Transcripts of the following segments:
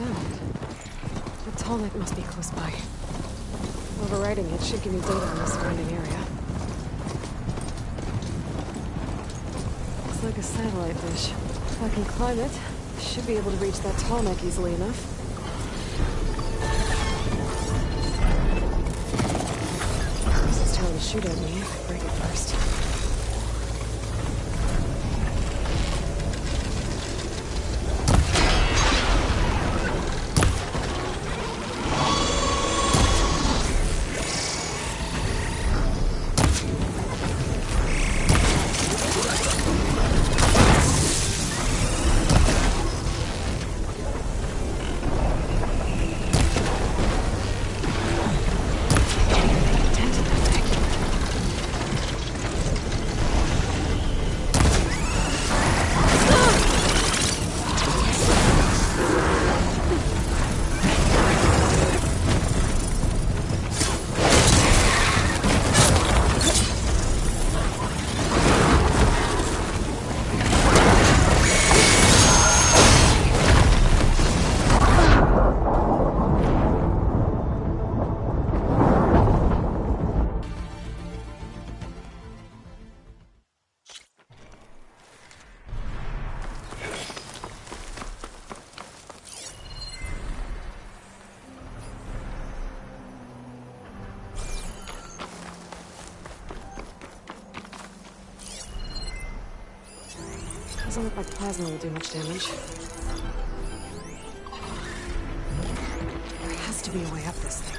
sound. The tall neck must be close by. Overriding it should give me data on the surrounding area. Looks like a satellite dish. If I can climb it, I should be able to reach that tall neck easily enough. It's trying to shoot at me if I break it first. Doesn't look like plasma will do much damage. There has to be a way up this thing.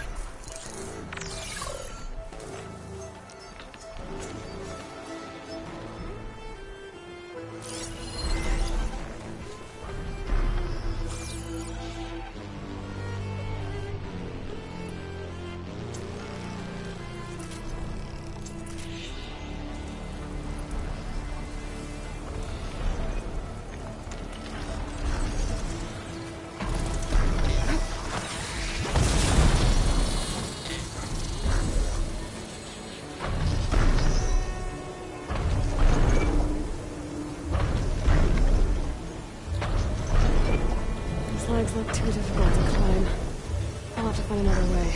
Legs look too difficult to climb. I'll have to find another way.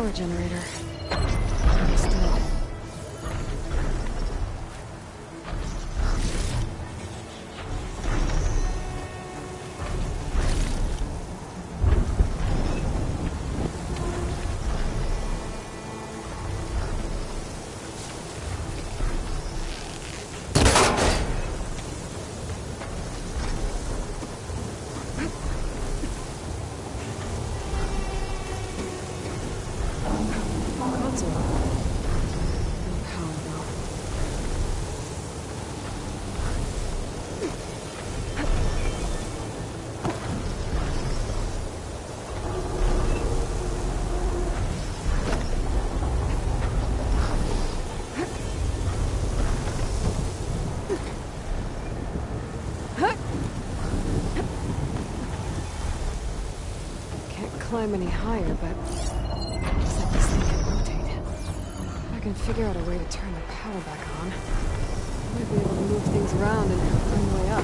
power generator. It's dead. Climb any higher, but looks like this thing can rotate. If I can figure out a way to turn the power back on, I might be able to move things around and find my way up.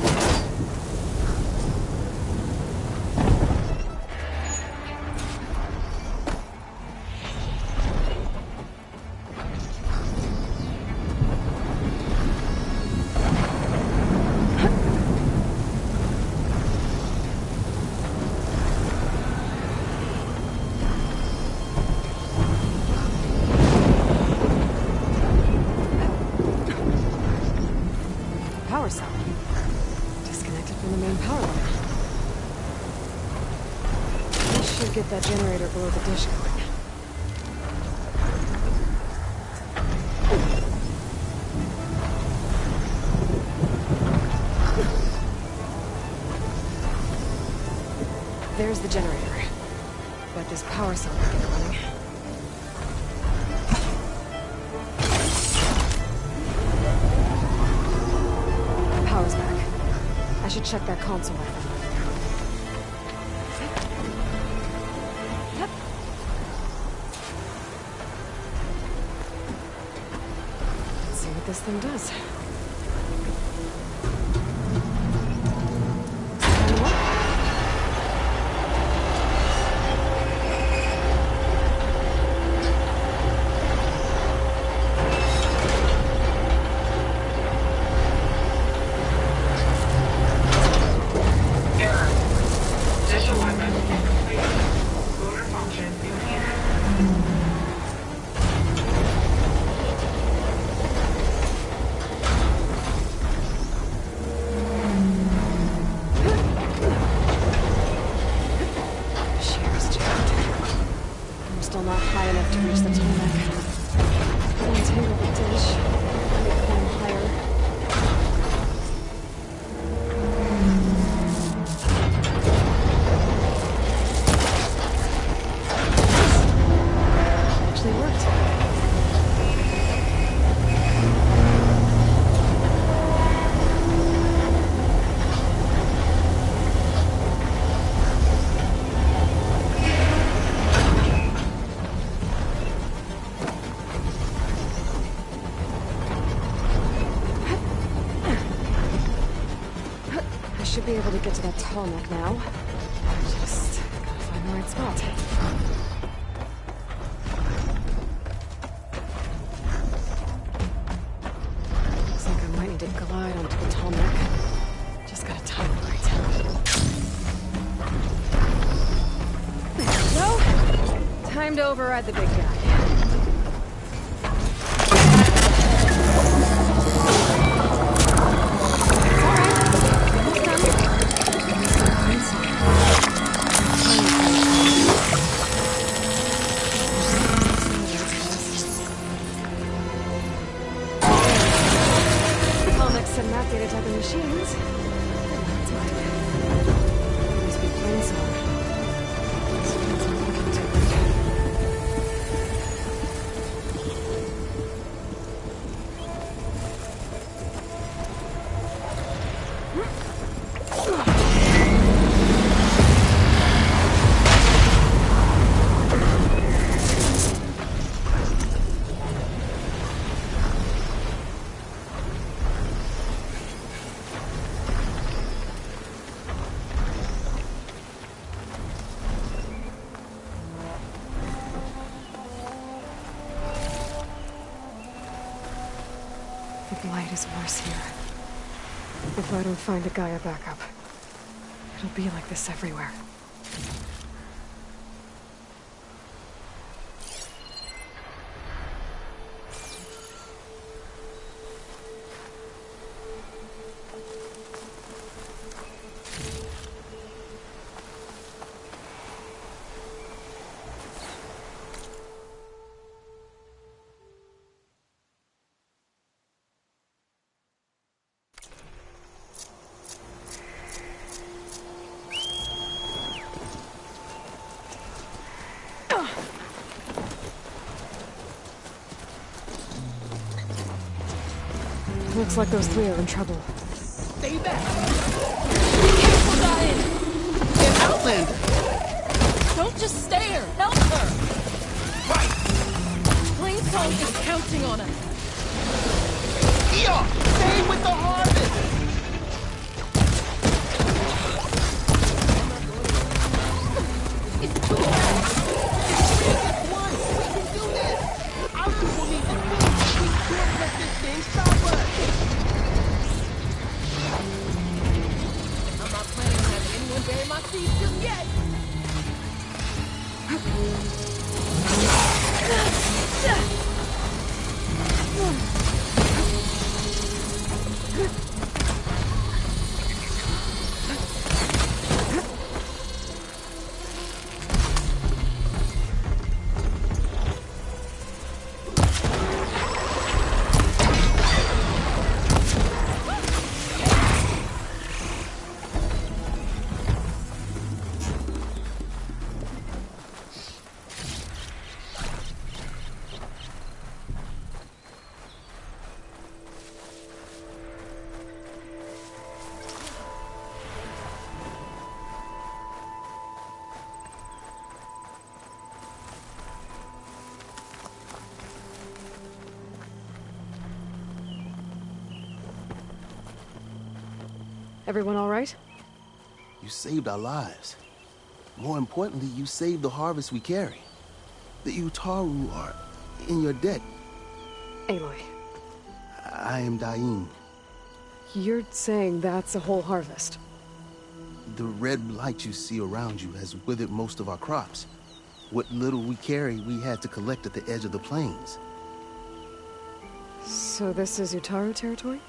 Power cell. Disconnected from the main power line. This should get that generator below the dish going. There's the generator. But this power cell will get it running. Power's back. I should check that console light. Yep. Let's see what this thing does. Still not high enough to reach the tarmac. Untangle the dish. Maybe climb higher. Actually worked. Should be able to get to that tarmac now. Just gotta find the right spot. Looks like I might need to glide onto the tarmac. Just gotta time it right. There we go. Time to override the big guy. Some map data typing machines. That's mine. Must be plain song. This one's not looking too good. blight is worse here. If I don't find a Gaia backup, it'll be like this everywhere. Looks like those three are in trouble. Stay back! Be careful, Diane! An outlander! Don't just stare! Help her! Right! Plainsong is counting on us! Eon! Stay with the harvest! It's too hard! It's one! We can do this! Our people need the food! We can't let this thing stop us! I'm not planning on having anyone bury my seeds just yet! Everyone all right? You saved our lives. More importantly, you saved the harvest we carry. The Utaru are in your debt. Aloy, I am Dain. you're saying that's a whole harvest? The red blight you see around you has withered most of our crops. What little we carry, we had to collect at the edge of the plains. So this is Utaru territory?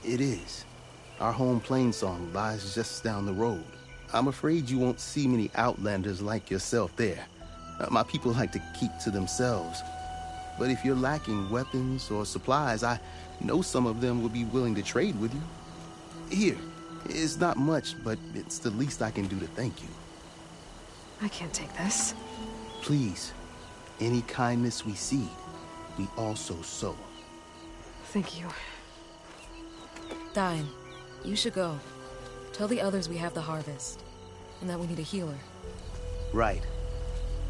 It is. Our home Plainsong lies just down the road. I'm afraid you won't see many outlanders like yourself there. My people like to keep to themselves. But if you're lacking weapons or supplies, I know some of them will be willing to trade with you. Here, it's not much, but it's the least I can do to thank you. I can't take this. Please, any kindness we see, we also sow. Thank you. Diane, you should go. Tell the others we have the harvest, and that we need a healer. Right.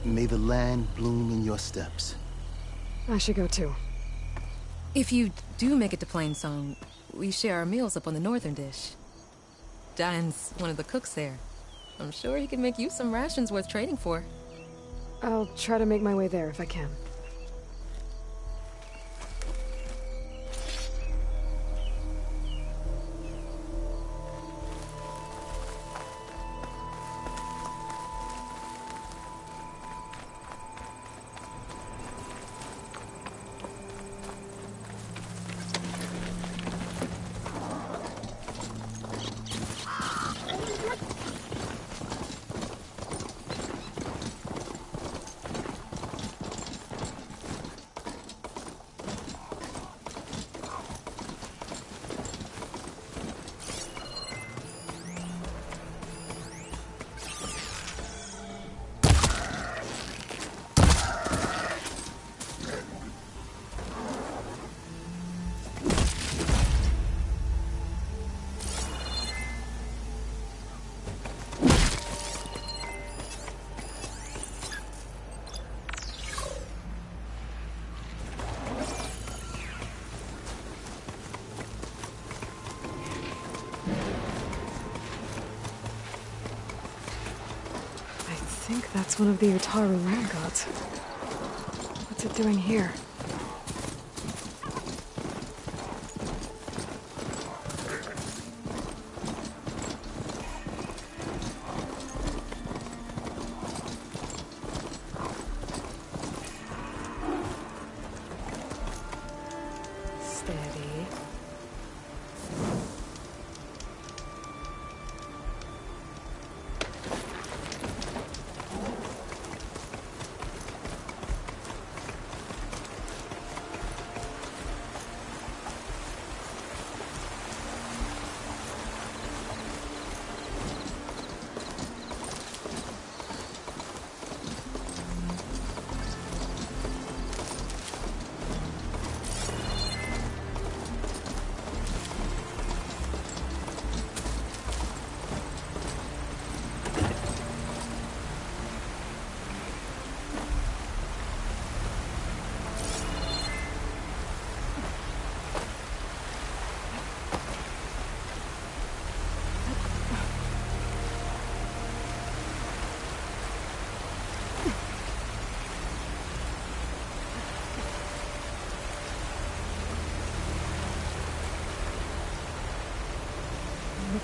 May the land bloom in your steps. I should go too. If you do make it to Plainsong, we share our meals up on the northern dish. Diane's one of the cooks there. I'm sure he can make you some rations worth trading for. I'll try to make my way there if I can. I think that's one of the Utaru land gods. What's it doing here?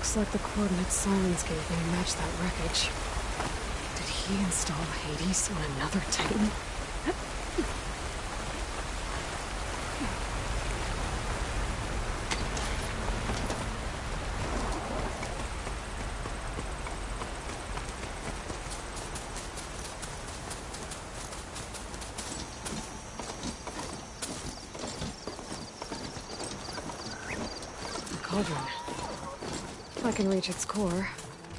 Looks like the coordinates Silence gave me match that wreckage. Did he install Hades on another Titan? Cauldron. If I can reach its core,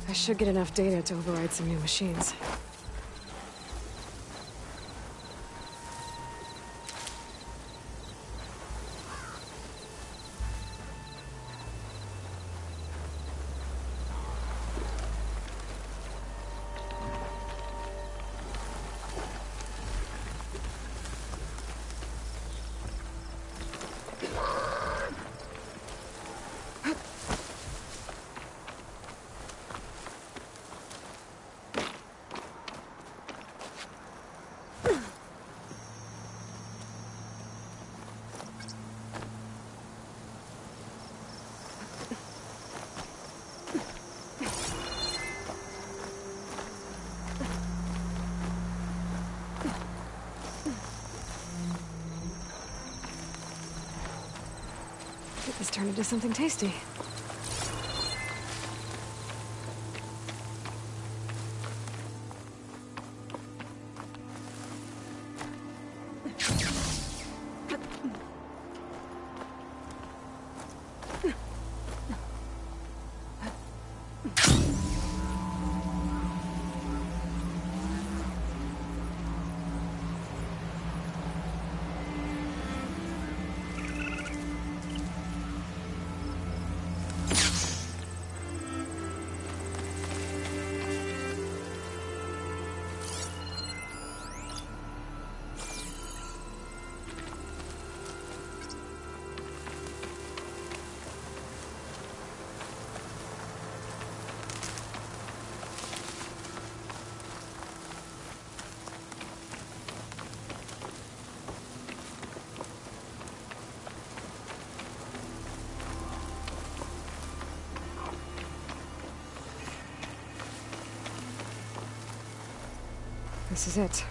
I should get enough data to override some new machines. Get this turned into something tasty. This is it.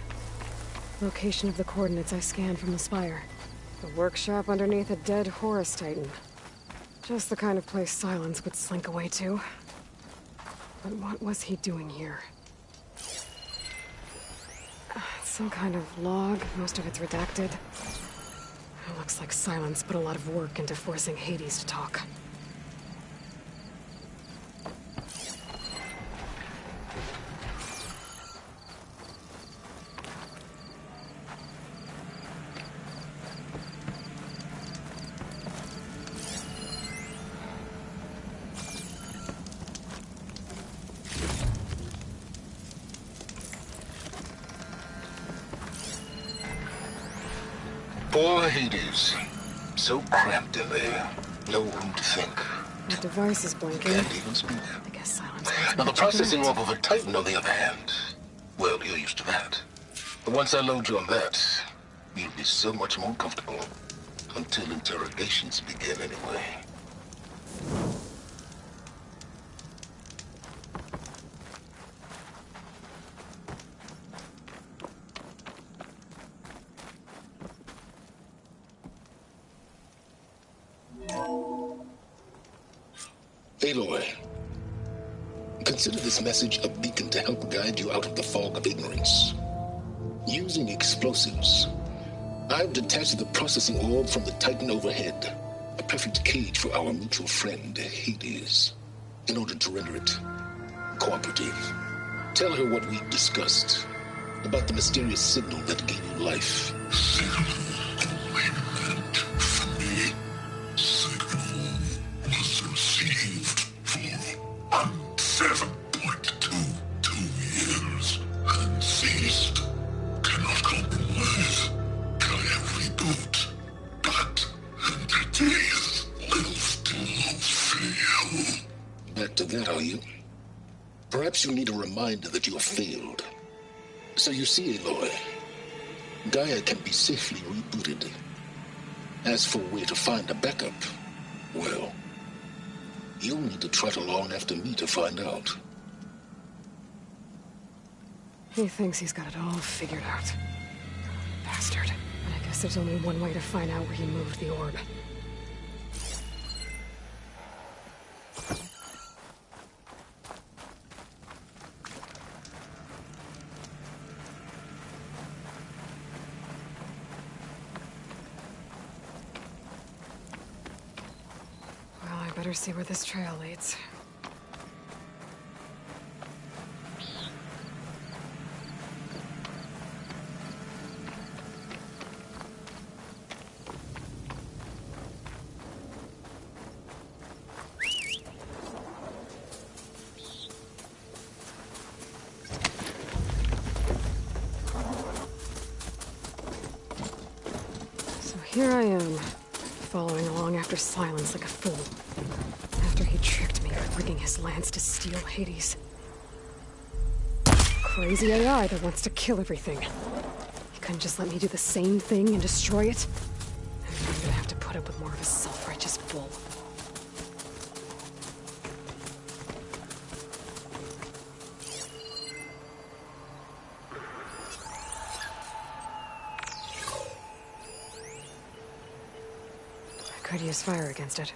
Location of the coordinates I scanned from the spire. A workshop underneath a dead Horus Titan. Just the kind of place Silence would slink away to. But what was he doing here? Some kind of log, most of it's redacted. It looks like Silence put a lot of work into forcing Hades to talk. Poor Hades. So cramped in there. No room to think. The device is blinking. Can't even speak. I guess Silence Now the processing orb of a Titan, on the other hand, well, you're used to that. But once I load you on that, you'll be so much more comfortable. Until interrogations begin anyway. Aloy, consider this message a beacon to help guide you out of the fog of ignorance. Using explosives, I've detached the processing orb from the Titan overhead, a perfect cage for our mutual friend, Hades, in order to render it cooperative. Tell her what we discussed about the mysterious signal that gave you life. Perhaps you need a reminder that you have failed. So you see, Aloy, Gaia can be safely rebooted. As for where to find a backup, well, You'll need to trot along after me to find out. He thinks he's got it all figured out. Bastard. I guess there's only one way to find out where he moved the orb. Well, I better see where this trail leads. Here I am, following along after Silence like a fool. After he tricked me by rigging his lance to steal Hades. Crazy AI that wants to kill everything. He couldn't just let me do the same thing and destroy it? I'm gonna have to put up with more of his self-righteous bull. Could use fire against it.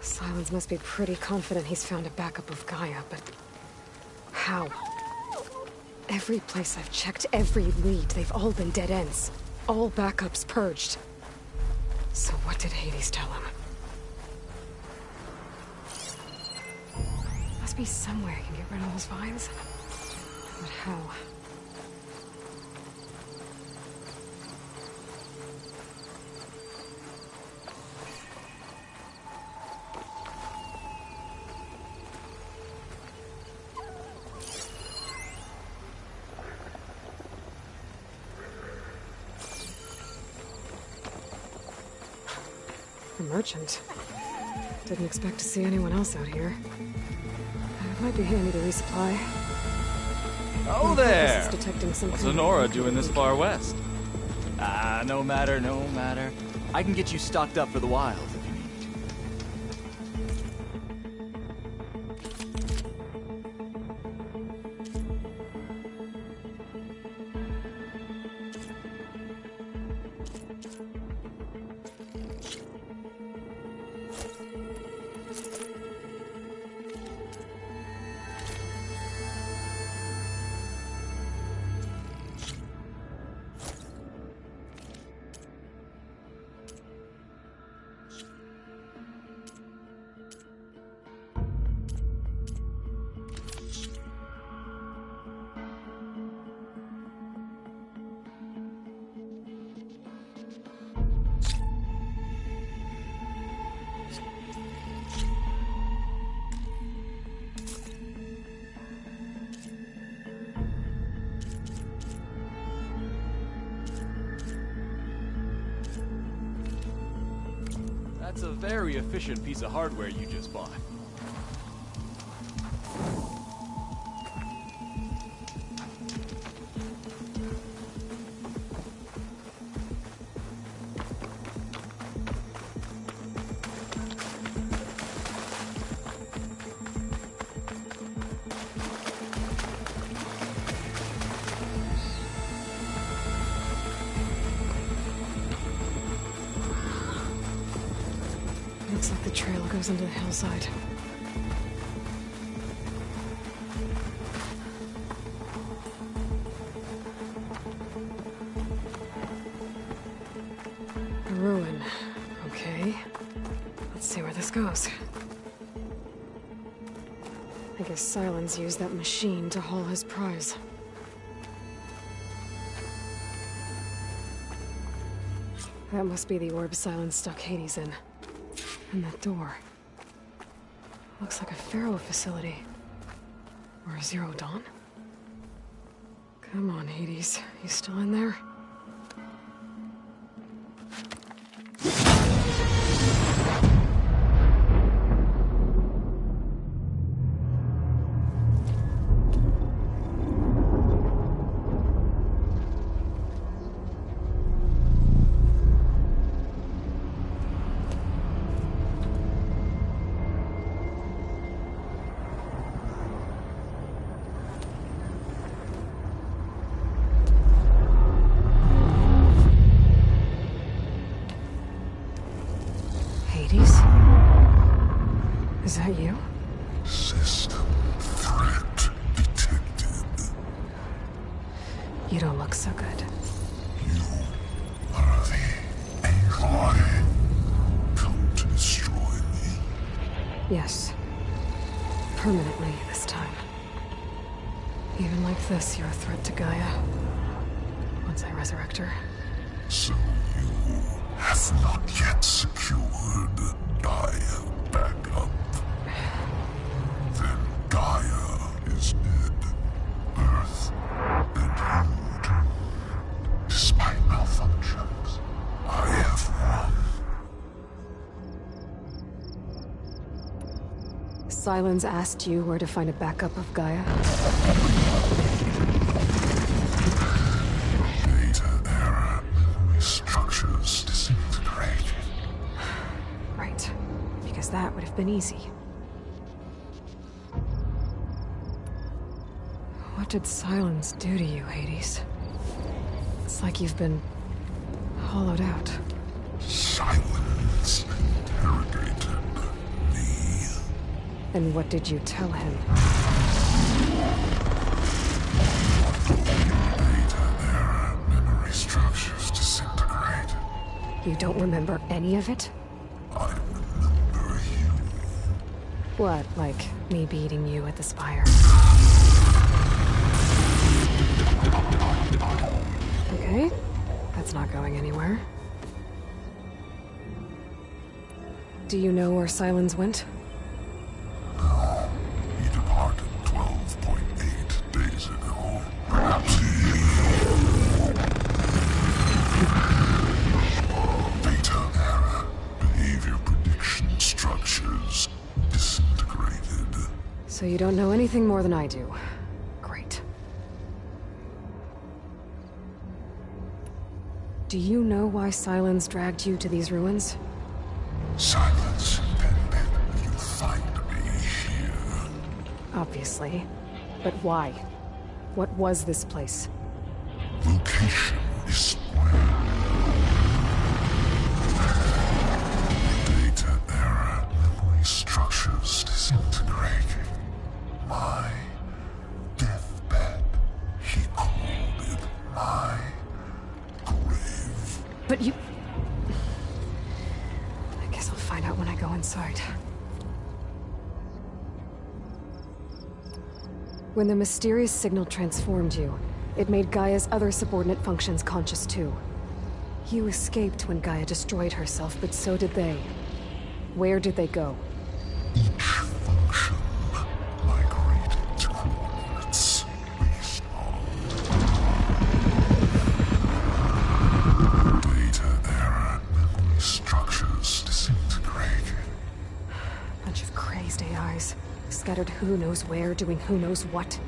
Silence must be pretty confident he's found a backup of Gaia, but how? Every place I've checked, every lead, they've all been dead ends. All backups purged. So what did Hades tell him? Must be somewhere he can get rid of those vines. But how? A merchant. Didn't expect to see anyone else out here. It might be handy to resupply. Oh there! Detecting some What's kind of Honora doing this far west? Ah, no matter, no matter. I can get you stocked up for the wild if you need. That's a very efficient piece of hardware you just bought. Looks like the trail goes into the hillside. goes. I guess Silence used that machine to haul his prize. That must be the orb Silence stuck Hades in. And that door. Looks like a Pharaoh facility. Or a Zero Dawn? Come on, Hades. You still in there? Is that you? System threat detected. You don't look so good. You are the AI come to destroy me. Yes. Permanently this time. Even like this, you're a threat to Gaia. Once I resurrect her. So you have not yet secured Gaia back up. Then Gaia is dead. Earth and you too. Despite malfunctions, I have won. Silence asked you where to find a backup of Gaia? Data error, memory structures disintegrated. Right. Because that would have been easy. What did Silence do to you, Hades? It's like you've been hollowed out. Silence interrogated me. And what did you tell him? Data error, memory structures disintegrated. You don't remember any of it? I remember you. What, like me beating you at the spire? Okay, that's not going anywhere. Do you know where Silence went? No, he departed 12.8 days ago. Perhaps data error, behavior prediction structures disintegrated. So you don't know anything more than I do. Great. Do you know why Silence dragged you to these ruins? Silence intended you find me here. Obviously. But why? What was this place? Location is where data error, memory structures disintegrating. My deathbed, he called it my grave. But you... I guess I'll find out when I go inside. When the mysterious signal transformed you, it made Gaia's other subordinate functions conscious too. You escaped when Gaia destroyed herself, but so did they. Where did they go? Each function migrated to coordinates based on data error, memory structures disintegrating. Bunch of crazed AIs, scattered who knows where, doing who knows what.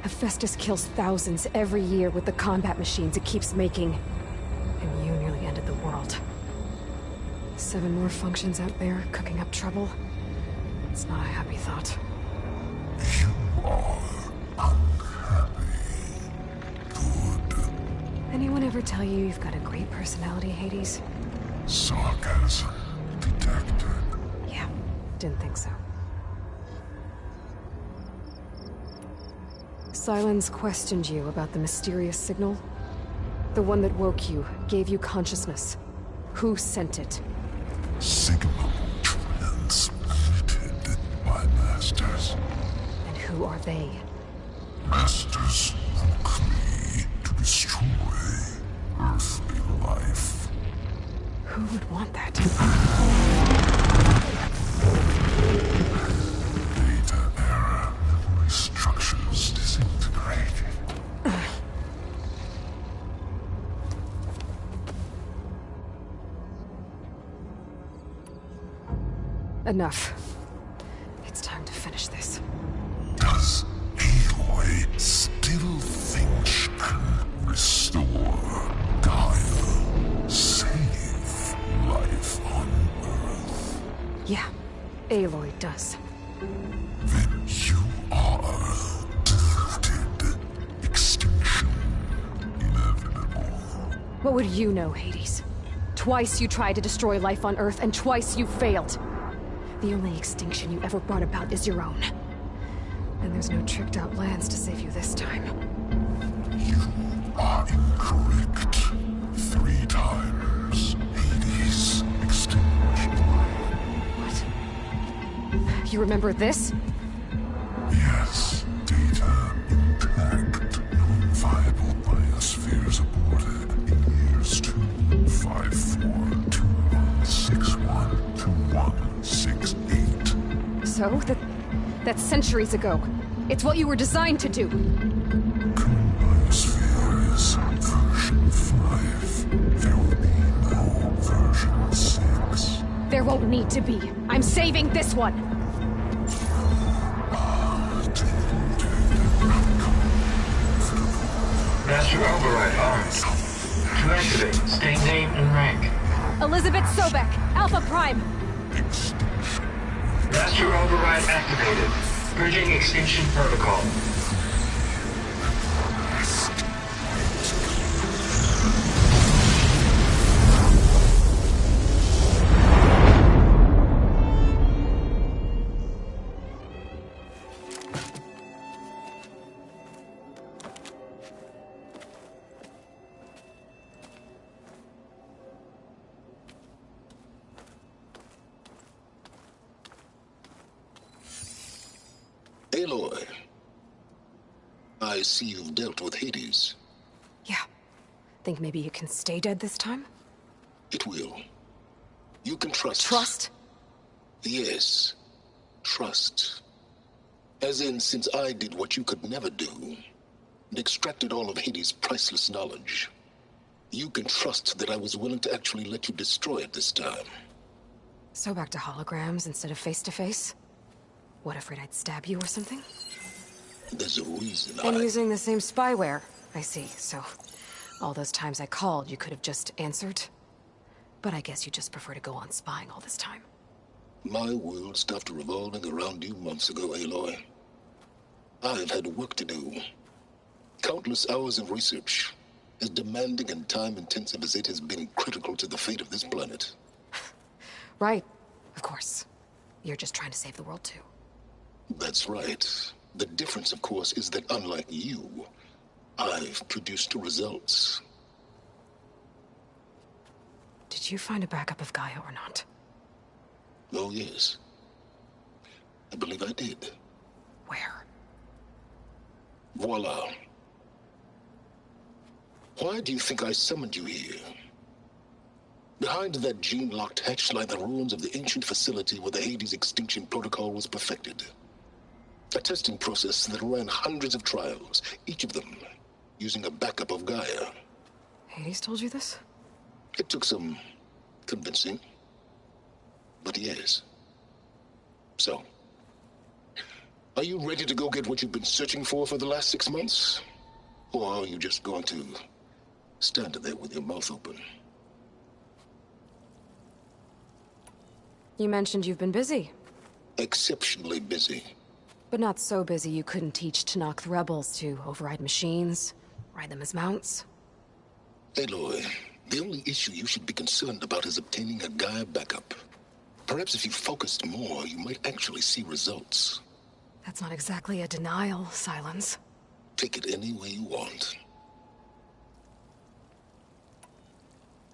Hephaestus kills thousands every year with the combat machines it keeps making. And you nearly ended the world. 7 more functions out there, cooking up trouble. It's not a happy thought. You are unhappy. Good. Anyone ever tell you you've got a great personality, Hades? Sarcasm detected. Yeah, didn't think so. Silence questioned you about the mysterious signal? The one that woke you, gave you consciousness. Who sent it? Signal transmitted. masters. And who are they? Masters likely to destroy earthly life. Who would want that? Data error, memory structures disintegrated. Enough. It's time to finish this. Does Aloy still think she can restore Gaia, save life on Earth? Yeah, Aloy does. Then you are deluded. Extinction inevitable. What would you know, Hades? Twice you tried to destroy life on Earth, and twice you failed. The only extinction you ever brought about is your own. And there's no tricked-out lands to save you this time. You are incorrect. 3 times. Hades extinguished. What? You remember this? Yes, data intact. Non-viable biospheres aborted in years 2154, 2161, 2168. So? That's centuries ago. It's what you were designed to do. Current biosphere is version 5. There will be no version 6. There won't need to be. I'm saving this one. Master override armed. To activate, state name and rank. Elizabeth Sobek, Alpha Prime. Master override activated. Bridging extinction protocol. Aloy, I see you've dealt with Hades. Yeah. Think maybe you can stay dead this time? It will. You can trust. Trust? Yes. Trust. As in, since I did what you could never do, and extracted all of Hades' priceless knowledge, you can trust that I was willing to actually let you destroy it this time. So back to holograms instead of face-to-face? What, afraid I'd stab you or something? There's a reason And using the same spyware. I see, so... all those times I called, you could have just answered? But I guess you just prefer to go on spying all this time. My world stopped revolving around you months ago, Aloy. I've had work to do. Countless hours of research, as demanding and time-intensive as it has been critical to the fate of this planet. Right, of course. You're just trying to save the world, too. That's right. The difference, of course, is that unlike you, I've produced results. Did you find a backup of Gaia or not? Oh, yes. I believe I did. Where? Voila. Why do you think I summoned you here? Behind that gene-locked hatch lie the ruins of the ancient facility where the Hades extinction protocol was perfected. A testing process that ran hundreds of trials, each of them using a backup of Gaia. Hades told you this? It took some convincing, but yes. So, are you ready to go get what you've been searching for the last 6 months? Or are you just going to stand there with your mouth open? You mentioned you've been busy. Exceptionally busy. But not so busy you couldn't teach Tanakh the rebels to override machines, ride them as mounts. Aloy, the only issue you should be concerned about is obtaining a Gaia backup. Perhaps if you focused more, you might actually see results. That's not exactly a denial, Silence. Take it any way you want.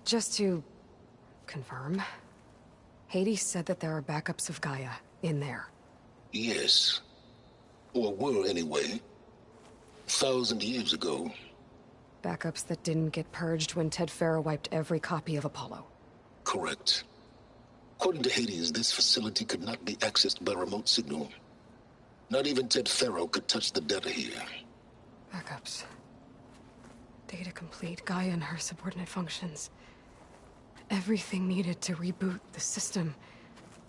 Just to confirm, Hades said that there are backups of Gaia in there. Yes. Or were, anyway. 1,000 years ago. Backups that didn't get purged when Ted Farrow wiped every copy of Apollo. Correct. According to Hades, this facility could not be accessed by remote signal. Not even Ted Farrow could touch the data here. Backups. Data complete, Gaia and her subordinate functions. Everything needed to reboot the system.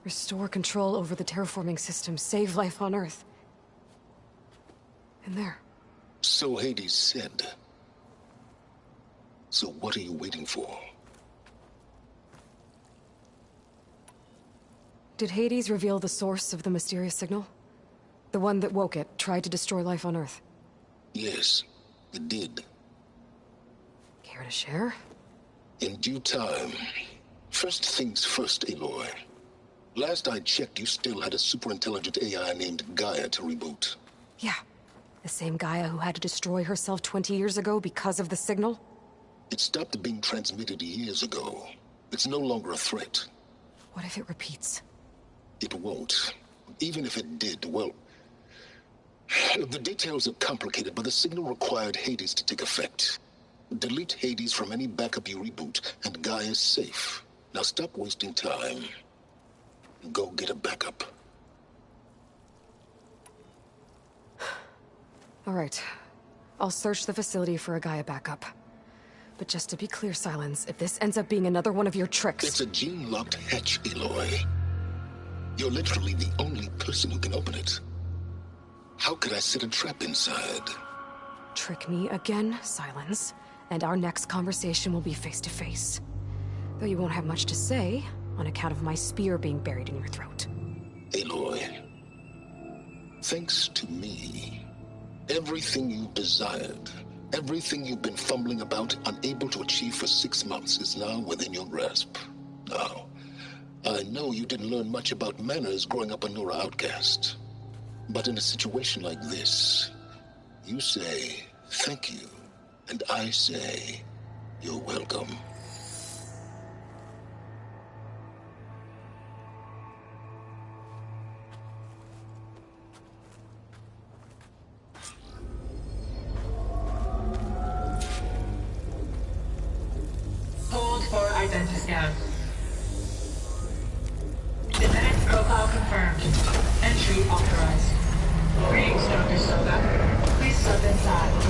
Restore control over the terraforming system, save life on Earth. And there. So Hades said. So what are you waiting for? Did Hades reveal the source of the mysterious signal? The one that woke it, tried to destroy life on Earth? Yes, it did. Care to share? In due time. First things first, Aloy. Last I checked, you still had a super-intelligent AI named Gaia to reboot. Yeah. The same Gaia who had to destroy herself 20 years ago because of the signal? It stopped being transmitted years ago. It's no longer a threat. What if it repeats? It won't. Even if it did, well... The details are complicated, but the signal required Hades to take effect. Delete Hades from any backup you reboot, and Gaia's safe. Now stop wasting time. Go get a backup. All right. I'll search the facility for a Gaia backup. But just to be clear, Silence, if this ends up being another one of your tricks... It's a gene-locked hatch, Aloy. You're literally the only person who can open it. How could I set a trap inside? Trick me again, Silence, and our next conversation will be face-to-face. Though you won't have much to say, on account of my spear being buried in your throat. Aloy, thanks to me, everything you desired, everything you've been fumbling about, unable to achieve for 6 months, is now within your grasp. Now, I know you didn't learn much about manners growing up a Nora outcast. But in a situation like this, you say, thank you, and I say, you're welcome. Hold for identity scan. Genetic profile confirmed. Entry authorized. Greetings, Dr. Soga. Please step inside.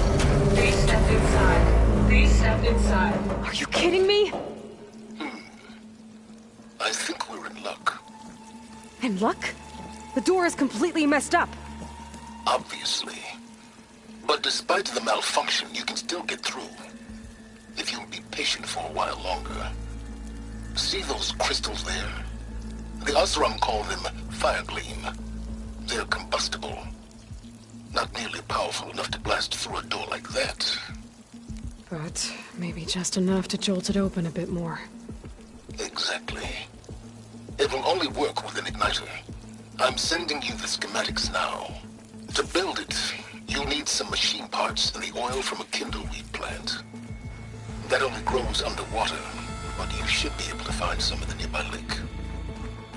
Please step inside. Please step inside. Are you kidding me? I think we're in luck. In luck? The door is completely messed up. Obviously. But despite the malfunction, you can still get through. If you'll be patient for a while longer. See those crystals there? The Osram call them fire gleam. They're combustible. Not nearly powerful enough to blast through a door like that. But maybe just enough to jolt it open a bit more. Exactly. It will only work with an igniter. I'm sending you the schematics now. To build it, you'll need some machine parts and the oil from a kindleweed plant. That only grows underwater, but you should be able to find some in the nearby lake.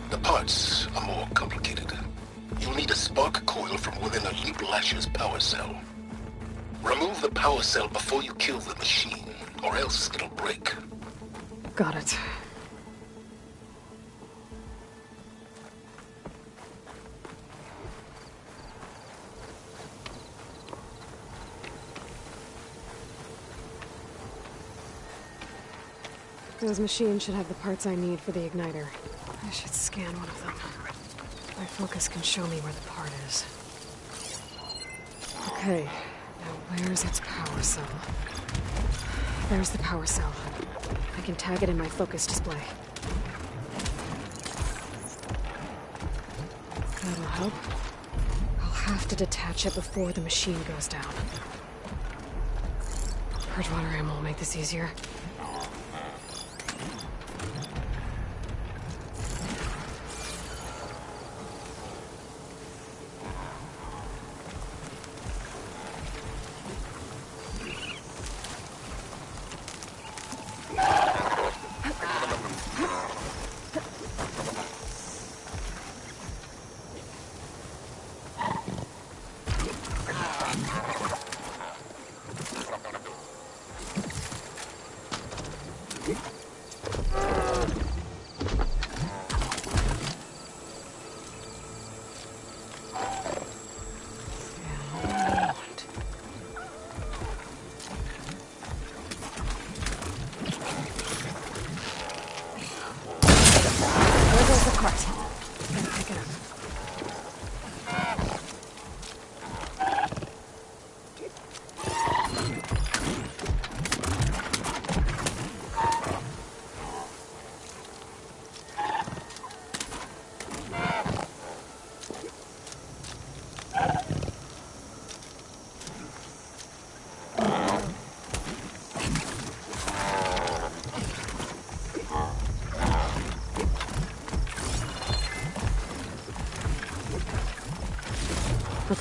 The parts are more complicated. You'll need a spark coil from within a Leap Lasher's power cell. Remove the power cell before you kill the machine, or else it'll break. Got it. Those machines should have the parts I need for the igniter. I should scan one of them. My focus can show me where the part is. Okay, now where's its power cell? There's the power cell. I can tag it in my focus display. That'll help. I'll have to detach it before the machine goes down. Bridgewater ammo will make this easier.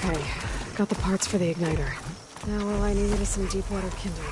Okay, got the parts for the igniter. Now all I needed is some deep water kindling.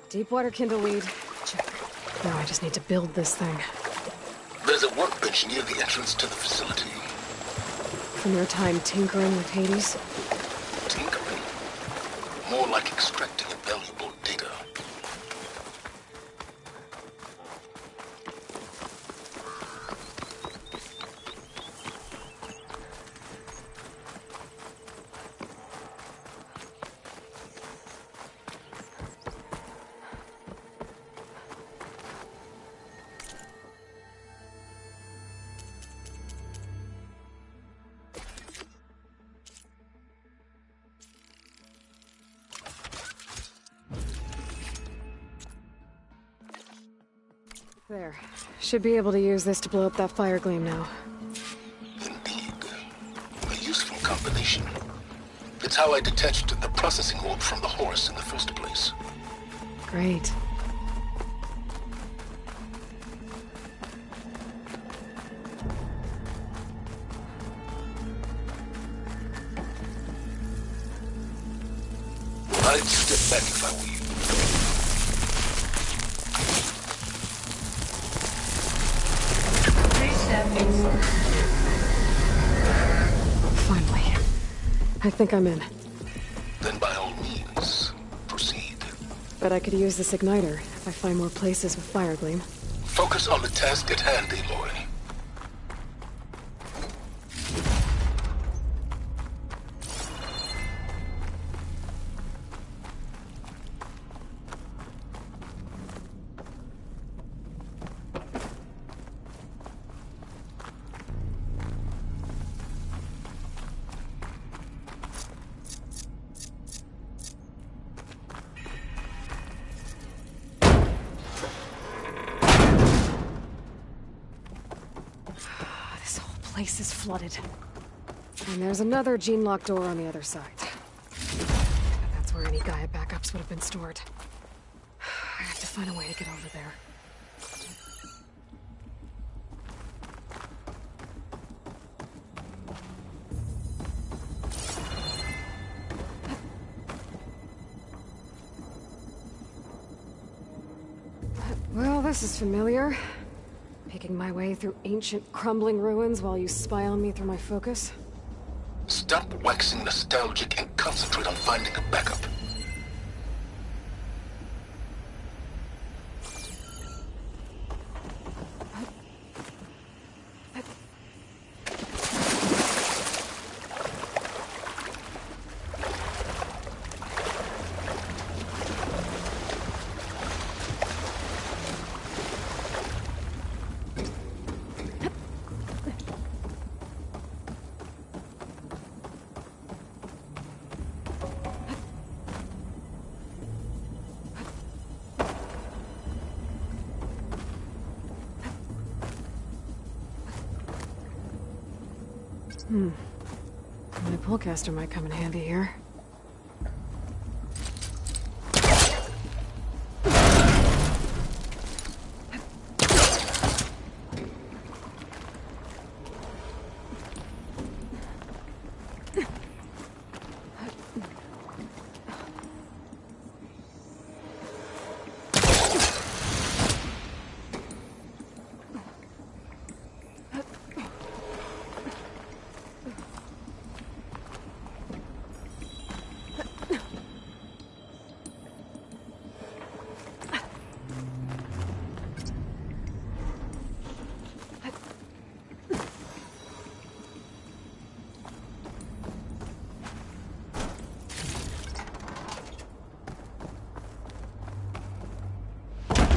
Deep water kindle weed. Check. Now I just need to build this thing. There's a workbench near the entrance to the facility. From your time tinkering with Hades? Tinkering? More like extracting valuable data. There. Should be able to use this to blow up that fire gleam now. Indeed. A useful combination. It's how I detached the processing orb from the horse in the first place. Great. I'd step back if I were you. Finally. I think I'm in. Then by all means, proceed. But I could use this igniter if I find more places with fire gleam. Focus on the task at hand, Aloy. Place is flooded. And there's another gene-locked door on the other side. That's where any Gaia backups would have been stored. I have to find a way to get over there. Well, this is familiar. Making my way through ancient, crumbling ruins while you spy on me through my focus. Stop waxing nostalgic and concentrate on finding a backup. My pullcaster might come in handy here.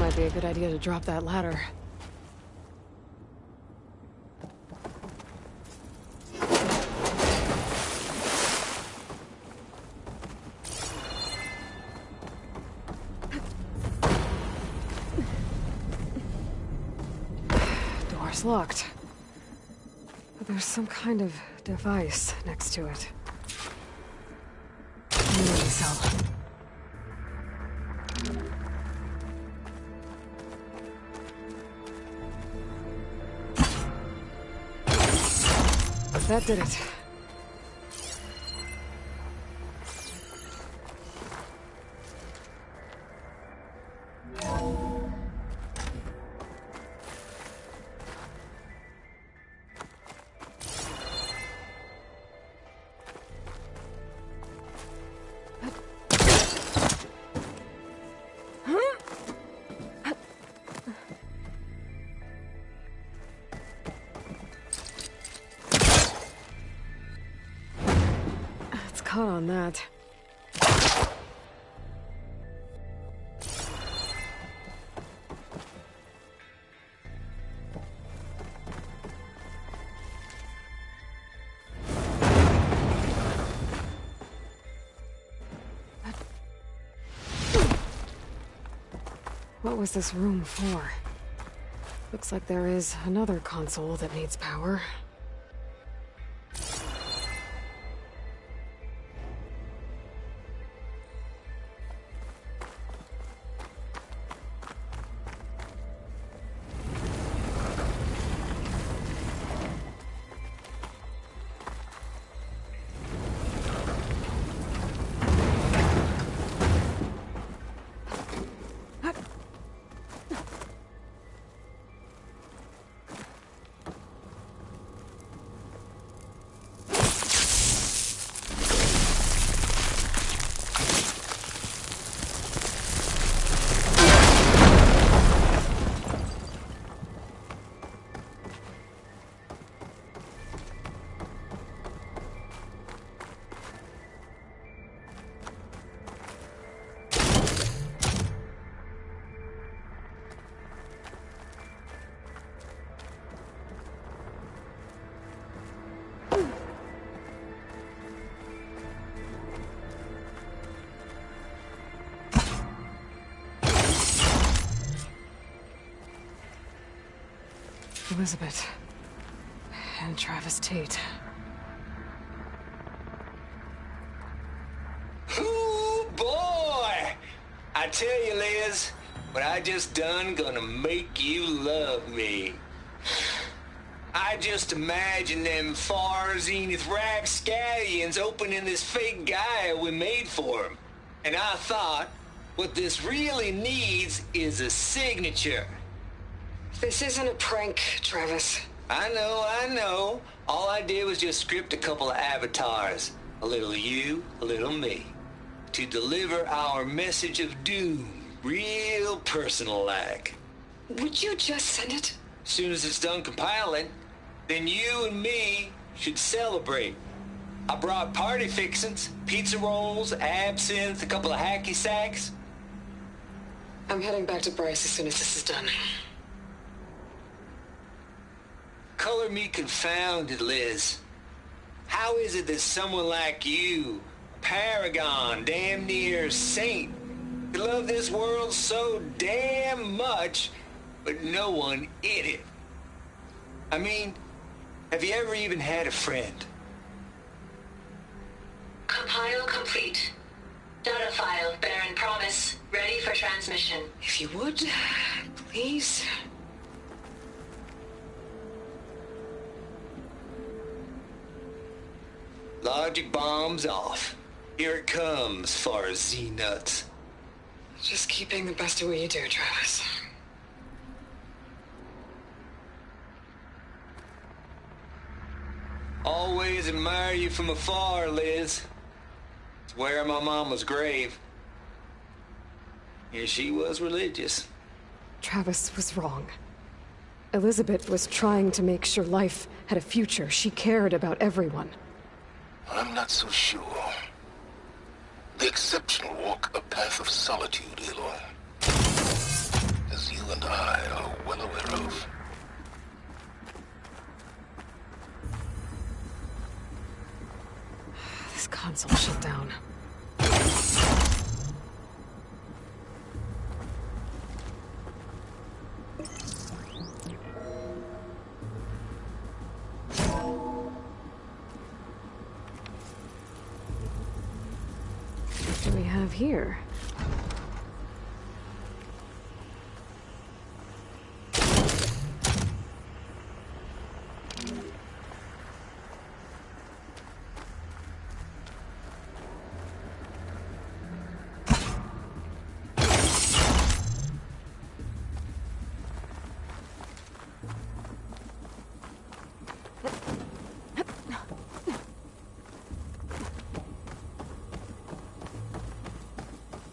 Might be a good idea to drop that ladder. Door's locked. But there's some kind of device next to it. Memory cell. That did it. Caught on that. What was this room for? Looks like there is another console that needs power. Elizabeth. And Travis Tate. Ooh, boy! I tell you, Liz, what I just done gonna make you love me. I just imagine them far zenith rapscallions opening this fake guy we made for him. And I thought, what this really needs is a signature. This isn't a prank, Travis. I know. All I did was just script a couple of avatars. A little you, a little me. To deliver our message of doom, real personal-like. Would you just send it? As soon as it's done compiling, then you and me should celebrate. I brought party fixins, pizza rolls, absinthe, a couple of hacky sacks. I'm heading back to Bryce as soon as this is done. Color me confounded, Liz. How is it that someone like you, a paragon, damn near saint, could love this world so damn much, but no one in it? I mean, have you ever even had a friend? Compile complete. Data file, Baron Promise, ready for transmission. If you would, please. Logic bombs off. Here it comes, far as Z-nuts. Just keep being the best at what you do, Travis. Always admire you from afar, Liz. It's where my mama's grave. And she was religious. Travis was wrong. Elizabeth was trying to make sure life had a future. She cared about everyone. I'm not so sure. The exceptional walk a path of solitude, Aloy. As you and I are well aware of. This console shut down. do we have here?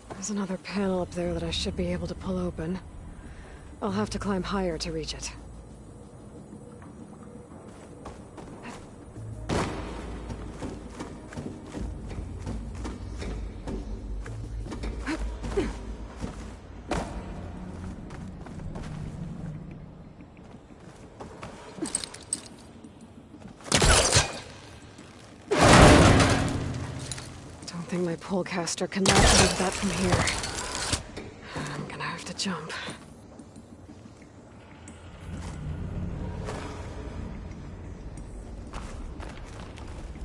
There's another panel up there that I should be able to pull open. I'll have to climb higher to reach it. I think my polecaster cannot move that from here. I'm gonna have to jump.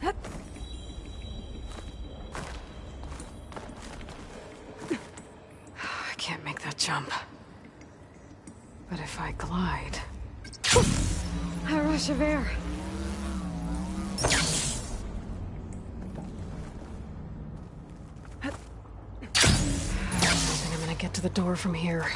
I can't make that jump. But if I glide... A rush of air. Get to the door from here.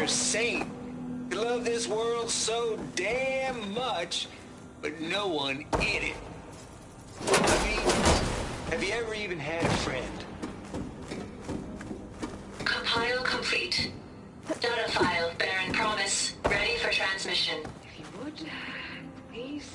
you're sane. You love this world so damn much, but no one in it. I mean, have you ever even had a friend? Compile complete. Data file, Baron Promise, ready for transmission. If you would, please.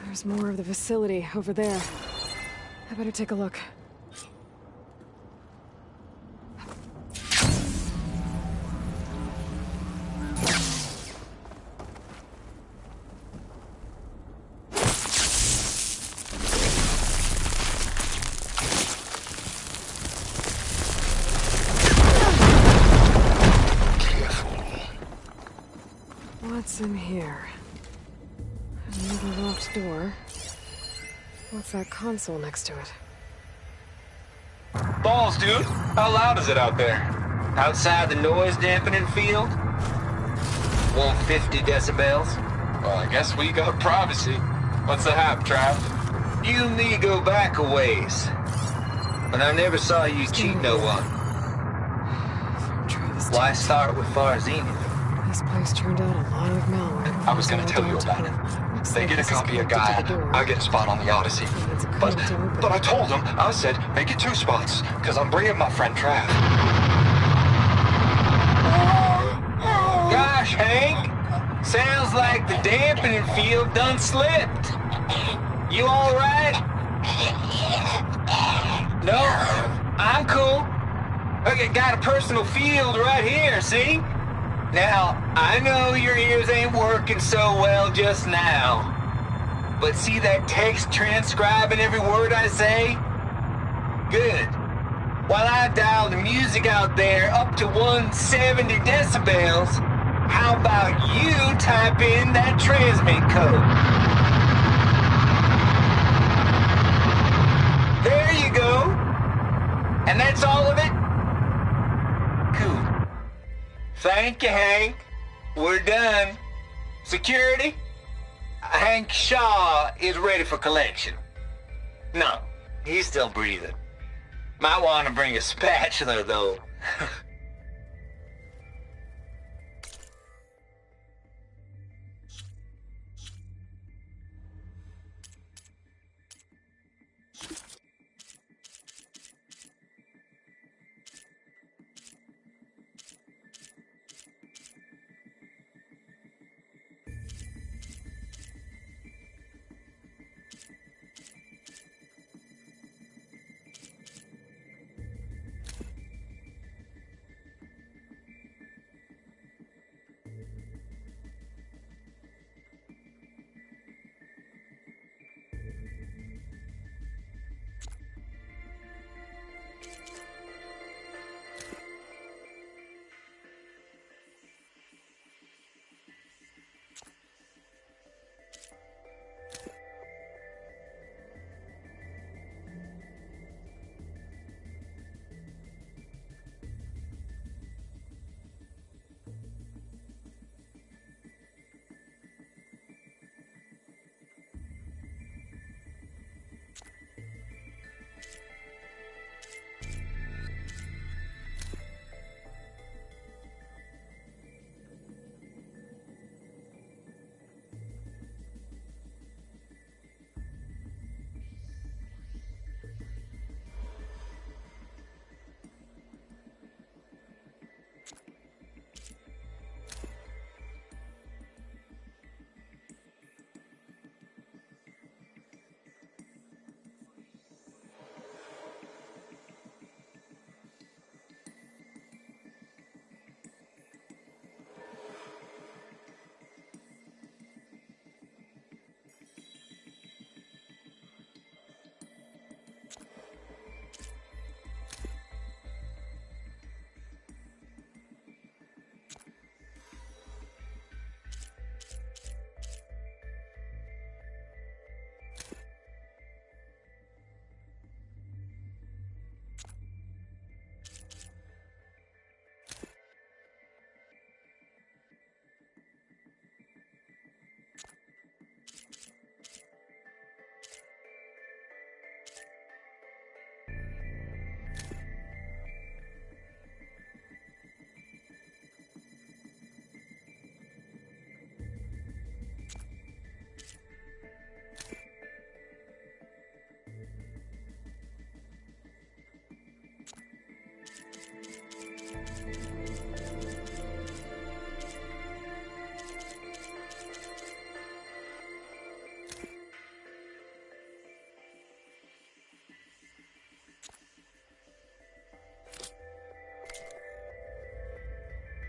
There's more of the facility over there. I better take a look. What's in here? Another locked door. What's that console next to it? Balls, dude. How loud is it out there? Outside the noise dampening field? 150 decibels? Well, I guess we got privacy. What's the hap, Trav? You and me go back a ways. But I never saw you cheat no one. Try this. Why start with Farzini? This place turned out a lot of malware. I was gonna tell you about it. They get a copy of Guy. I get a spot on the Odyssey. But I told them, I said, make it 2 spots, because I'm bringing my friend Trav. Gosh, Hank. Sounds like the dampening field done slipped. You all right? No, I'm cool. Okay, got a personal field right here, see? Now, I know your ears ain't working so well just now. But see that text transcribing every word I say? Good. While I dial the music out there up to 170 decibels, how about you type in that transmit code? There you go. And that's all of it? Cool. Thank you, Hank. We're done. Security? Hank Shaw is ready for collection. No, he's still breathing. Might want to bring a spatula, though.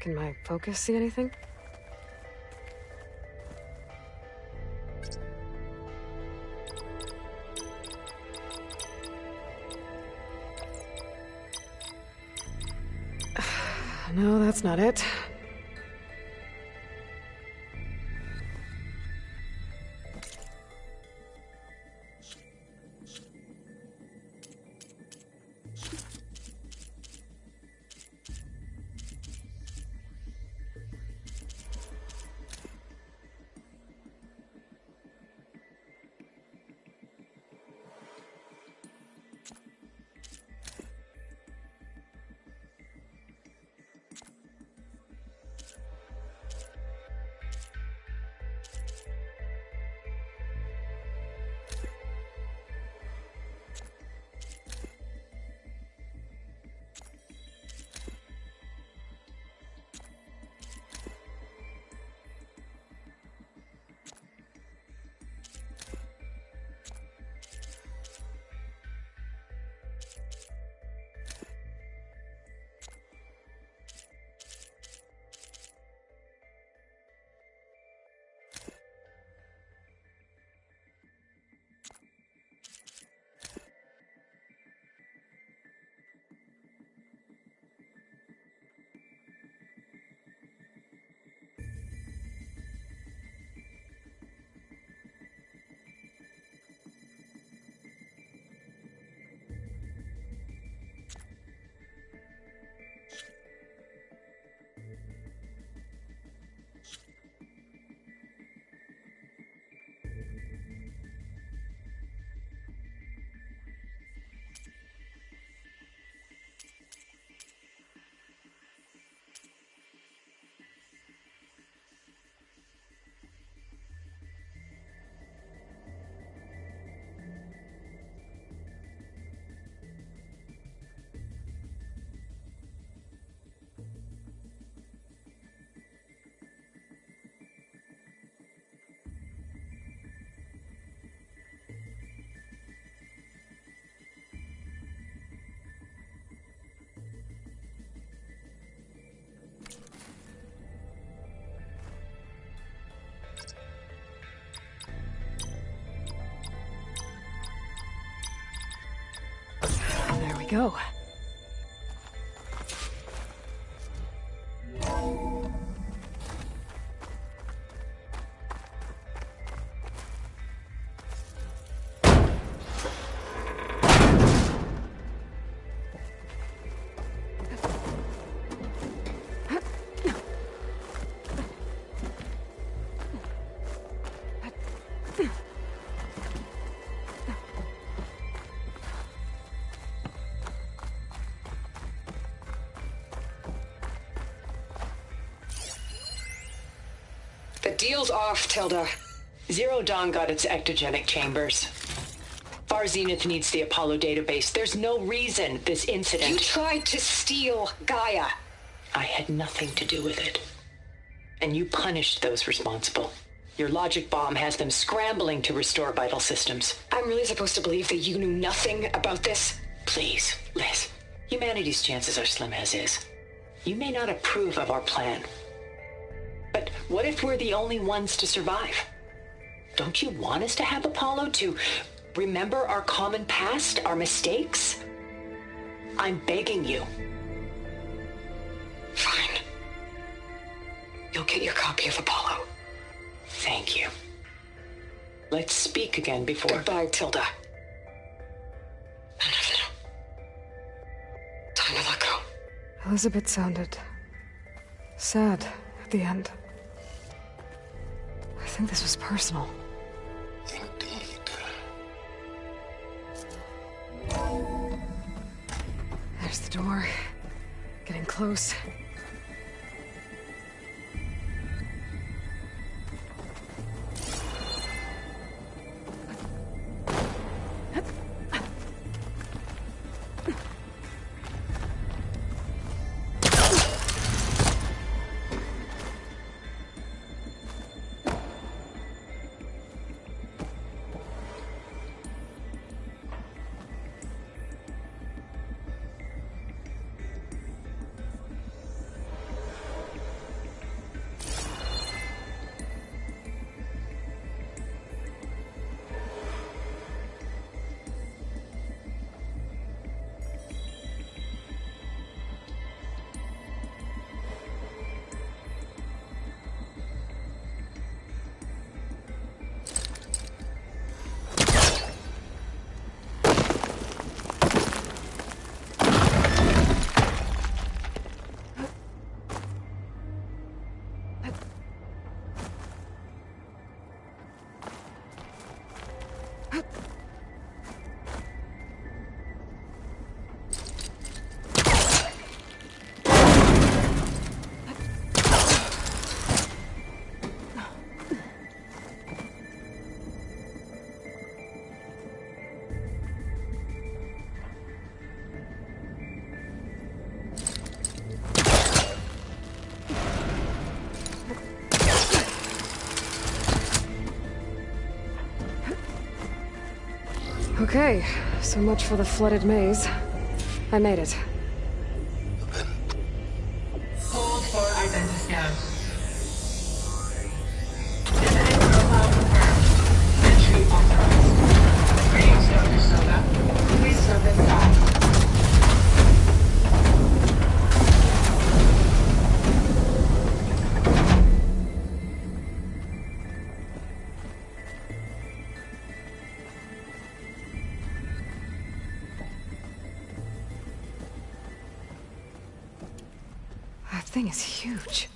Can my focus see anything? No, that's not it. There we go. The deal's off, Tilda. Zero Dawn got its ectogenic chambers. Far Zenith needs the Apollo database. There's no reason this incident... You tried to steal Gaia. I had nothing to do with it. And you punished those responsible. Your logic bomb has them scrambling to restore vital systems. I'm really supposed to believe that you knew nothing about this? Please, Liz. Humanity's chances are slim as is. You may not approve of our plan. But what if we're the only ones to survive? Don't you want us to have Apollo to remember our common past, our mistakes? I'm begging you. Fine. You'll get your copy of Apollo. Thank you. Let's speak again before... Goodbye, Tilda. Time to let go. Elizabeth sounded sad at the end. I think this was personal. Indeed. There's the door. Getting close. Okay, so much for the flooded maze. I made it. Hold for identiscan. Identity profile confirmed. Entry authorized. Greetings, Dr. Soda. Please step inside. That thing is huge.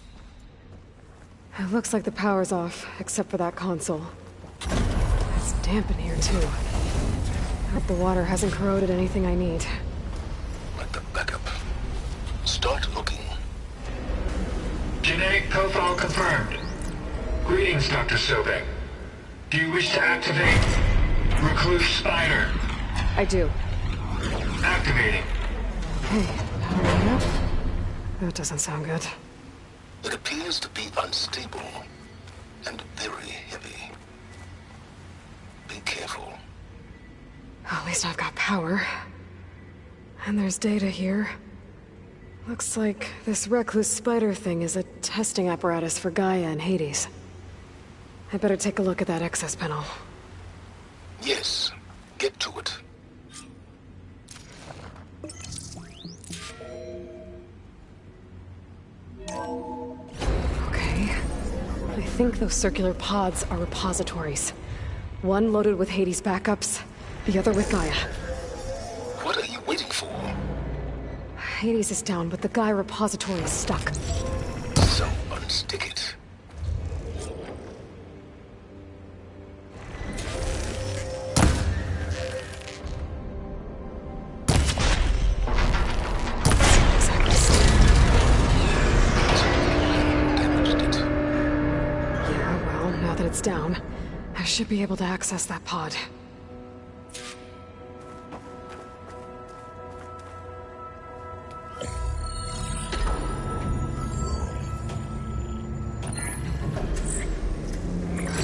It looks like the power's off, except for that console. It's damp in here, too. Hope the water hasn't corroded anything I need. Like the backup. Start looking. Genetic profile confirmed. Greetings, Dr. Sobek. Do you wish to activate Recluse Spider? I do. Activating. Hey, powering up? That doesn't sound good. It appears to be unstable and very heavy. Be careful. At least I've got power. And there's data here. Looks like this recluse spider thing is a testing apparatus for Gaia and Hades. I better take a look at that access panel. Yes, get to it. Okay. I think those circular pods are repositories. One loaded with Hades backups, the other with Gaia. What are you waiting for? Hades is down, but the Gaia repository is stuck. So unstick it. It's down. I should be able to access that pod.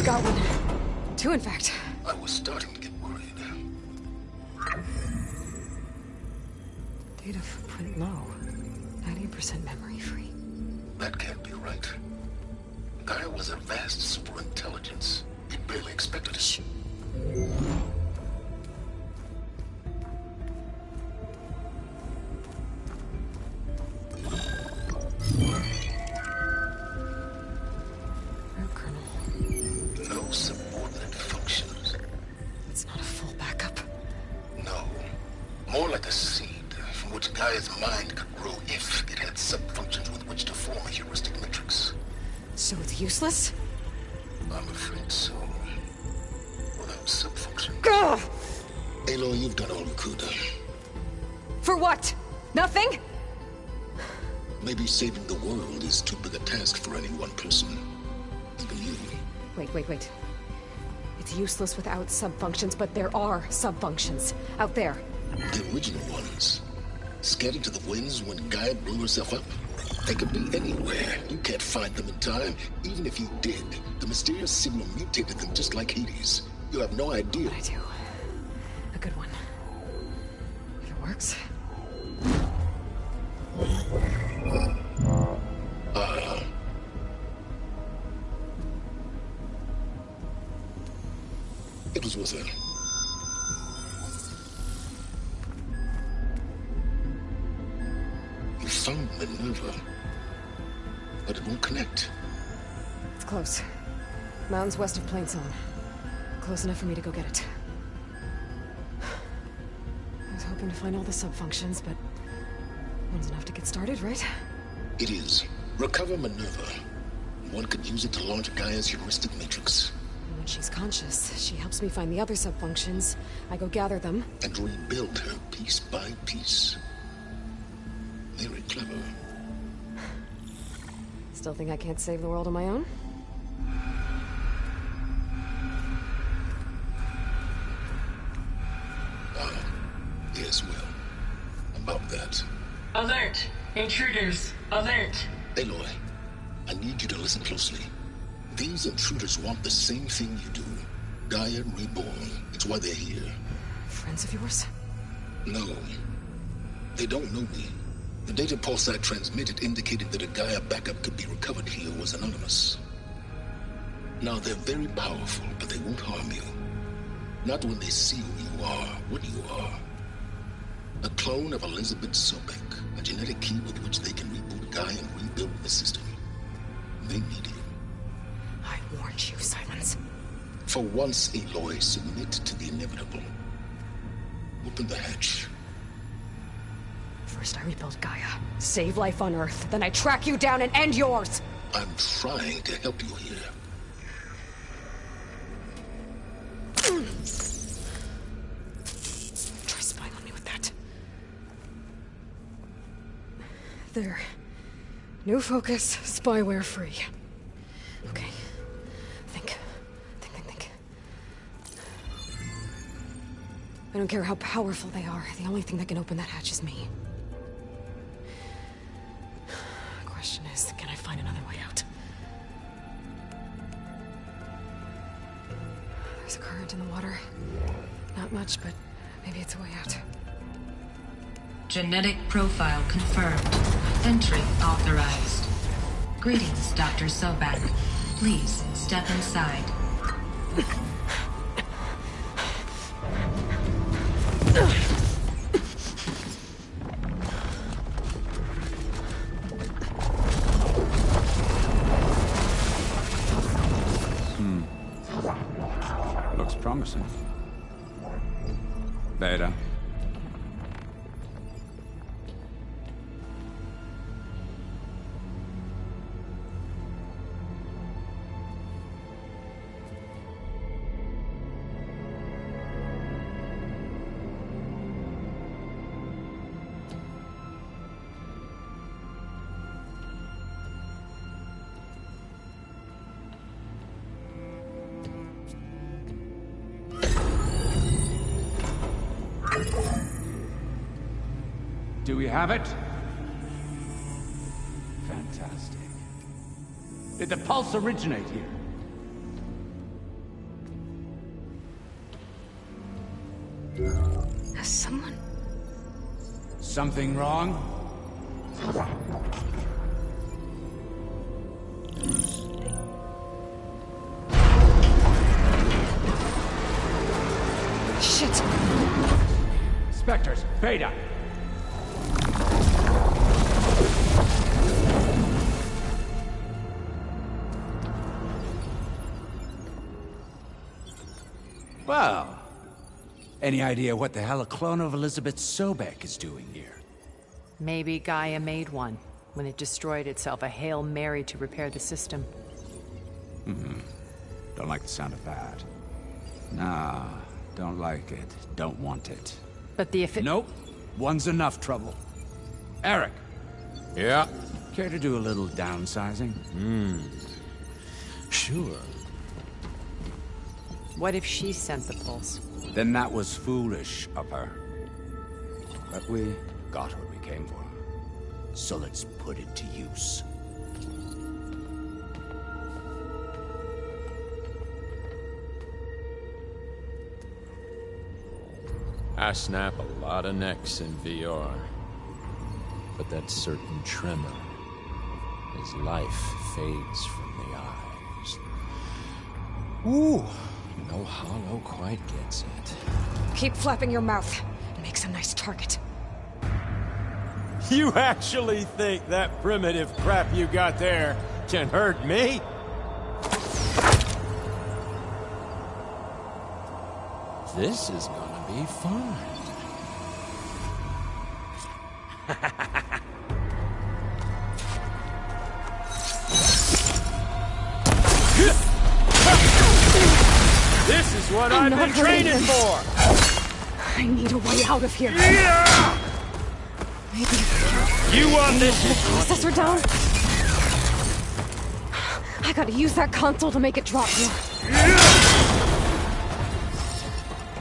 Got one. Two, in fact. I was starting to get worried. Data footprint low. 90% memory free. That can't be right. Gaia was a vast superintelligence. We barely expected it. No kernel. No subordinate functions. It's not a full backup. No. More like a seed from which Gaia's mind could grow if it had subfunctions with which to form a heuristic matrix. So it's useless? I'm afraid so. Without subfunction. Gah! Aloy, you've done all you could. For what? Nothing? Maybe saving the world is too big a task for any one person. Even you. Wait. It's useless without subfunctions, but there are subfunctions out there. The original ones. Scattered to the winds when Gaia blew herself up. They could be anywhere. You can't find them in time. Even if you did, the mysterious signal mutated them just like Hades. You have no idea. But I do. A good one. If it works. It was worth it. You found Minerva, but it won't connect. It's close. Mountains west of Plainsong. Close enough for me to go get it. I was hoping to find all the subfunctions, but one's enough to get started, right? It is. Recover Minerva. One could use it to launch Gaia's heuristic matrix. And when she's conscious, she helps me find the other subfunctions. I go gather them. And rebuild her piece by piece. Very clever. Still think I can't save the world on my own? Yes, well, about that. Alert! Intruders! Alert! Aloy, I need you to listen closely. These intruders want the same thing you do. Gaia reborn. It's why they're here. friends of yours? No. They don't know me. The data pulse I transmitted indicated that a Gaia backup could be recovered here was anonymous. Now, they're very powerful, but they won't harm you. Not when they see who you are, what you are. A clone of Elizabeth Sobek, a genetic key with which they can reboot Gaia and rebuild the system. They need you. I warned you, Silence. For once, Aloy, submit to the inevitable. Open the hatch. First I rebuild Gaia, save life on Earth, then I track you down and end yours! I'm trying to help you here. Try spying on me with that. There. New focus, spyware free. Okay. Think. I don't care how powerful they are. The only thing that can open that hatch is me. Question is, can I find another way out? There's a current in the water. Not much, but maybe it's a way out. Genetic profile confirmed. Entry authorized. Greetings, Dr. Sobak. Please step inside. Looks promising. Beta. Do we have it? Fantastic. Did the pulse originate here? Has someone... Something wrong? Shit! Spectres, Beta! Well, any idea what the hell a clone of Elizabeth Sobek is doing here? Maybe Gaia made one when it destroyed itself, a Hail Mary to repair the system. Don't like the sound of that. Nah, don't like it. Don't want it. But the Nope. One's enough trouble. Eric. Yeah? Care to do a little downsizing? Sure. What if she sent the pulse? Then that was foolish of her. But we got what we came for. So let's put it to use. I snap a lot of necks in VR. But that certain tremor as life fades from the eyes. Ooh, no hollow quite gets it. Keep flapping your mouth. It makes a nice target. You actually think that primitive crap you got there can hurt me? This is gonna be fun. This is what I've been training for! I need a way out of here. Yeah! Maybe you want this? The processor down? I gotta use that console to make it drop more.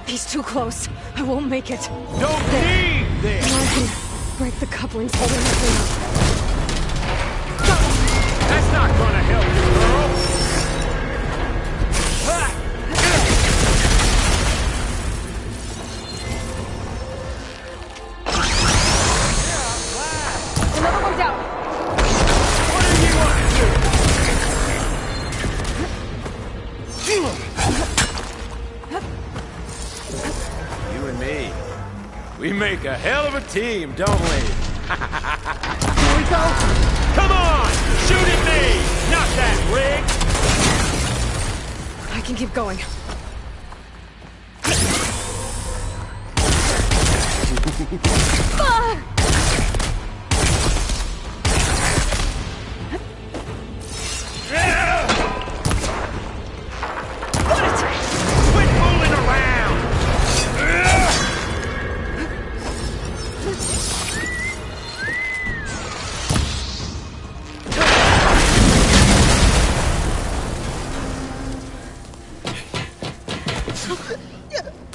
He's too close. I won't make it. Don't need this! Now I can break the couplings holding the thing up. That's not gonna help you, girl! We make a hell of a team, don't we? Here we go! Come on! Shoot at me! Not that rig! I can keep going. Quit fooling around!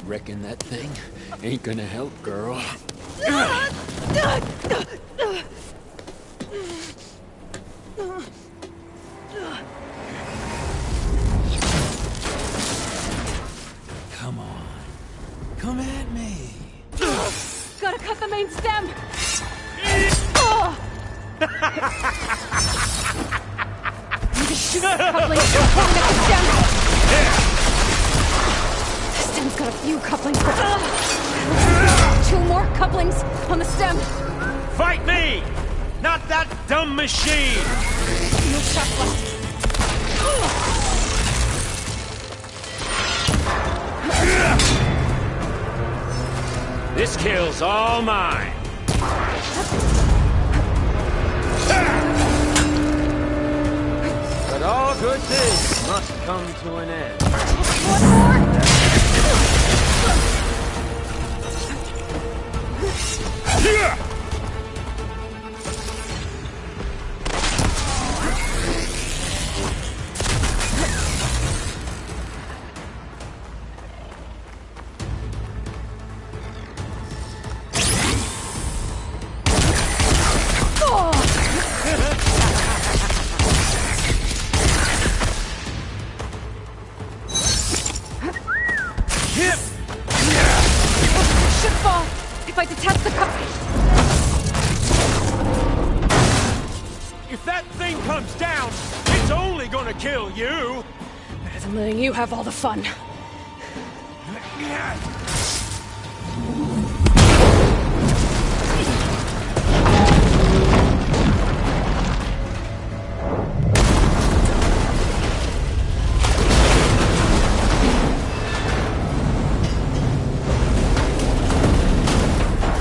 Reckon that thing ain't gonna help, girl. Come on. Come at me. Gotta cut the main stem! Need to shoot the couplings before we get the stem! The stem's got a few couplings, but... 2 more couplings on the stem! Fight me! Not that dumb machine! No shots left. This kill's all mine! But all good things must come to an end. One more! Should fall if I detach the cup. If that thing comes down, it's only gonna kill you! Better than letting you have all the fun.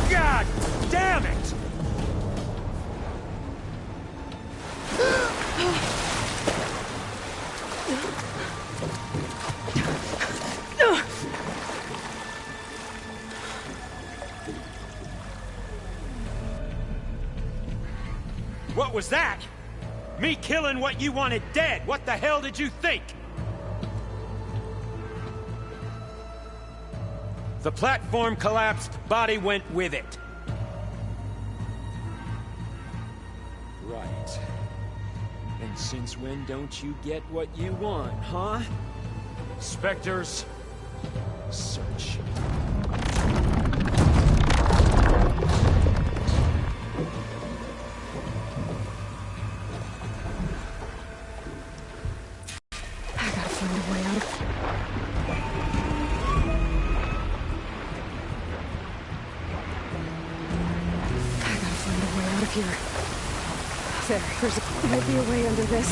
God damn it! What was that? Me killing what you wanted dead. What the hell did you think? The platform collapsed, body went with it. Right. And since when don't you get what you want, huh? Spectres, search. I gotta find a way out of... Here. Might be a way under this.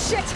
Shit!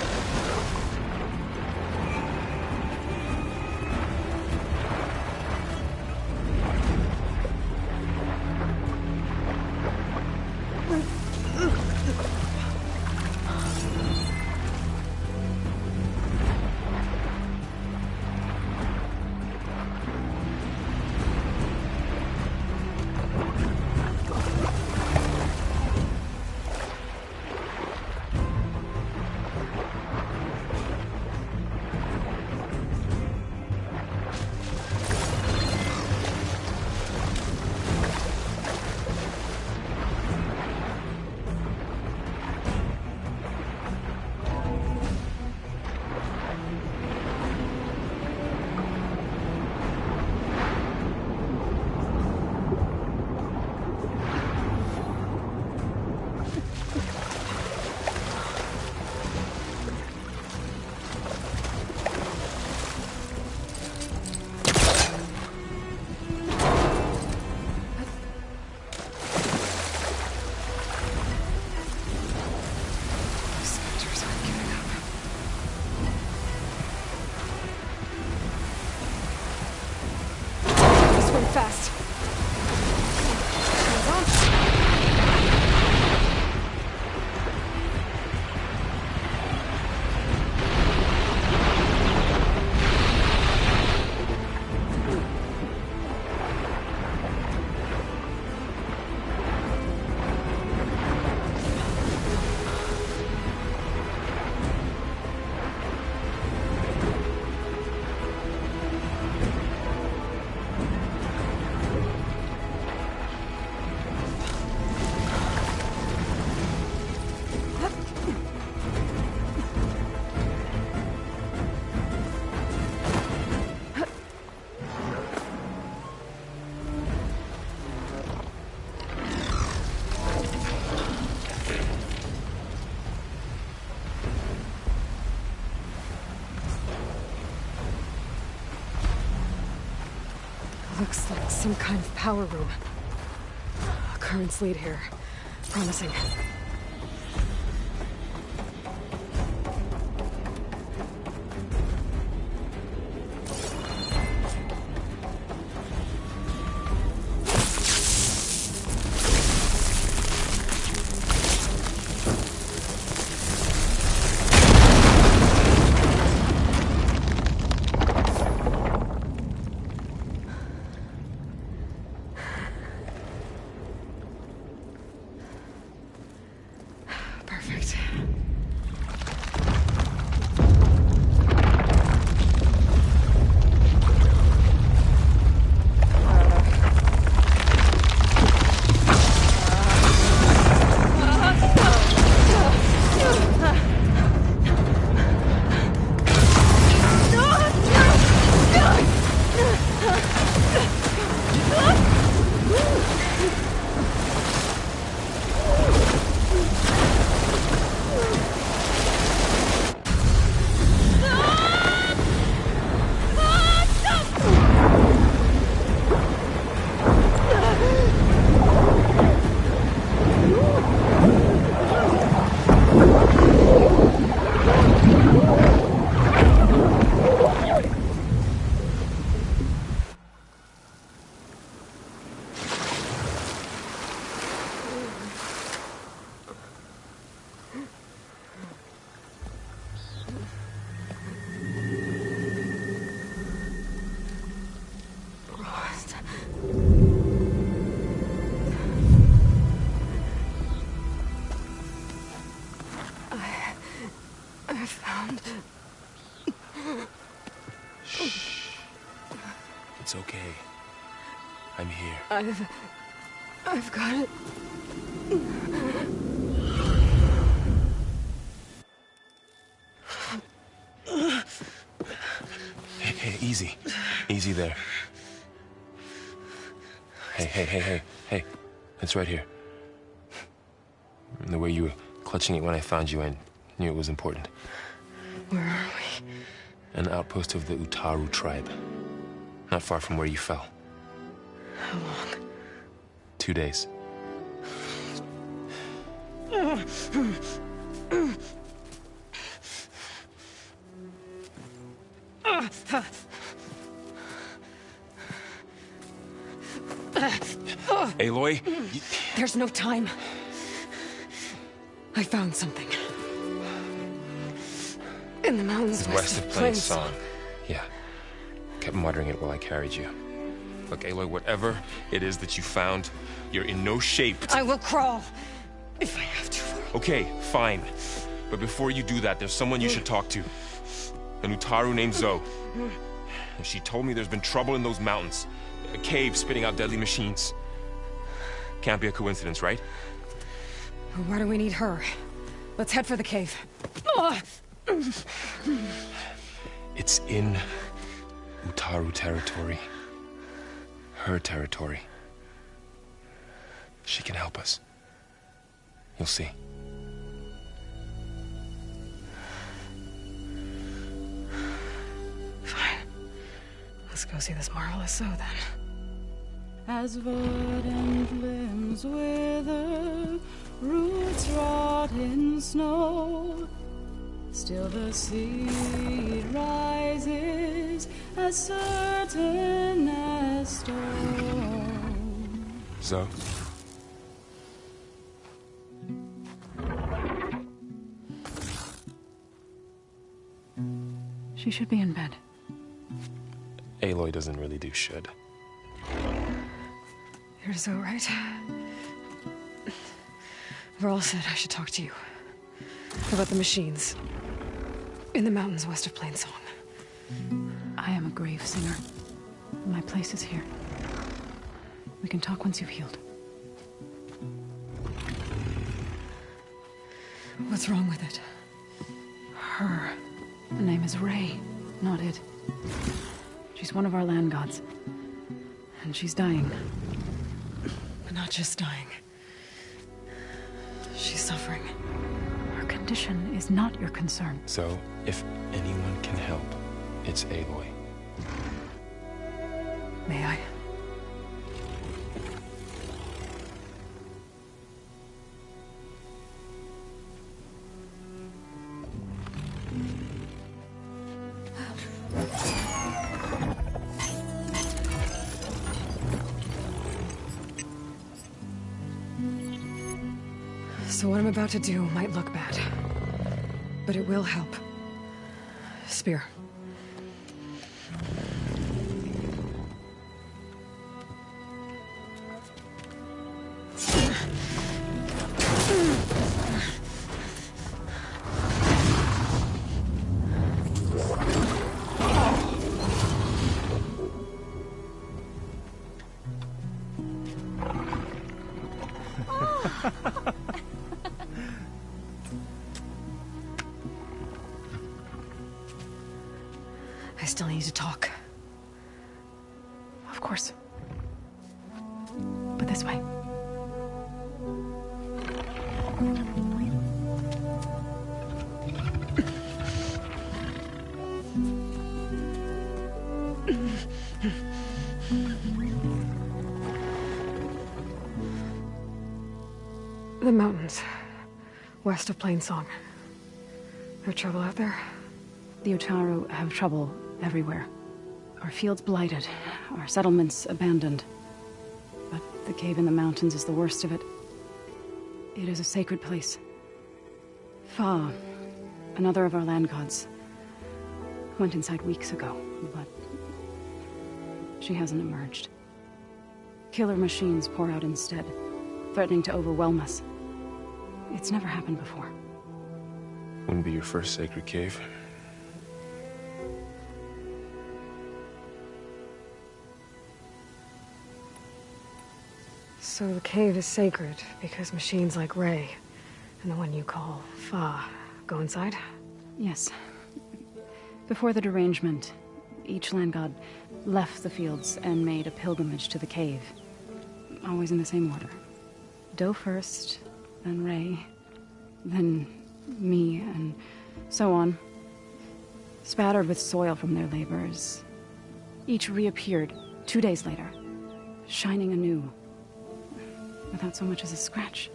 fast. Looks like some kind of power room. Currents lead here. Promising. Perfect. I found... Shh. It's okay. I'm here. I've got it. Hey, easy. Easy there. Hey. It's right here. The way you were clutching it when I found you, I knew it was important. Where are we? An outpost of the Utaru tribe. Not far from where you fell. How long? 2 days. Aloy? There's no time. I found something. In the mountains west of Plain Song. Yeah. Kept muttering it while I carried you. Look, Aloy, whatever it is that you found, you're in no shape. I will crawl, if I have to. Okay, fine. But before you do that, there's someone you should talk to. An Utaru named Zoe. She told me there's been trouble in those mountains. A cave spitting out deadly machines. Can't be a coincidence, right? Why do we need her? Let's head for the cave. It's in Utaru territory. Her territory. She can help us. You'll see. Fine. Let's go see this marvelous Zoe then. As verdant limbs wither, roots rot in snow, Still the seed rises as certain as stone. So? She should be in bed. Aloy doesn't really do should. You're so right. Varl said I should talk to you. About the machines. In the mountains west of Plainsong. I am a grave singer. My place is here. We can talk once you've healed. What's wrong with it? Her. The name is Ray, not it. She's one of our land gods. And she's dying. But not just dying. She's suffering. Her condition is not your concern. So, if anyone can help, it's Aloy. May I? So what I'm about to do might look bad, but it will help. Spear. I still need to talk. Of course. But this way. The mountains. West of Plainsong. There trouble out there? The Utaru have trouble everywhere. Our fields blighted, our settlements abandoned. But the cave in the mountains is the worst of it. It is a sacred place. Fa, another of our land gods, went inside weeks ago, but she hasn't emerged. Killer machines pour out instead, threatening to overwhelm us. It's never happened before. Wouldn't be your first sacred cave. So the cave is sacred because machines like Ray, and the one you call Fa, go inside? Yes. Before the derangement, each land god left the fields and made a pilgrimage to the cave. Always in the same order. Do first, then Ray, then me, and so on. Spattered with soil from their labors. Each reappeared 2 days later, shining anew. Without so much as a scratch.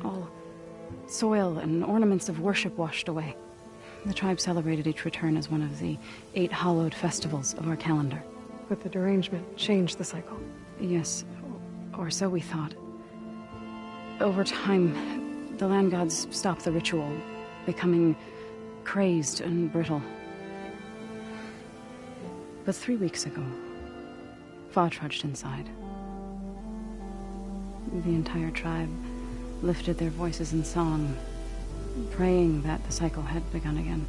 All soil and ornaments of worship washed away. The tribe celebrated each return as one of the 8 hallowed festivals of our calendar. But the derangement changed the cycle. Yes, or so we thought. Over time, the land gods stopped the ritual, becoming crazed and brittle. But 3 weeks ago, Fa trudged inside. The entire tribe lifted their voices in song, praying that the cycle had begun again.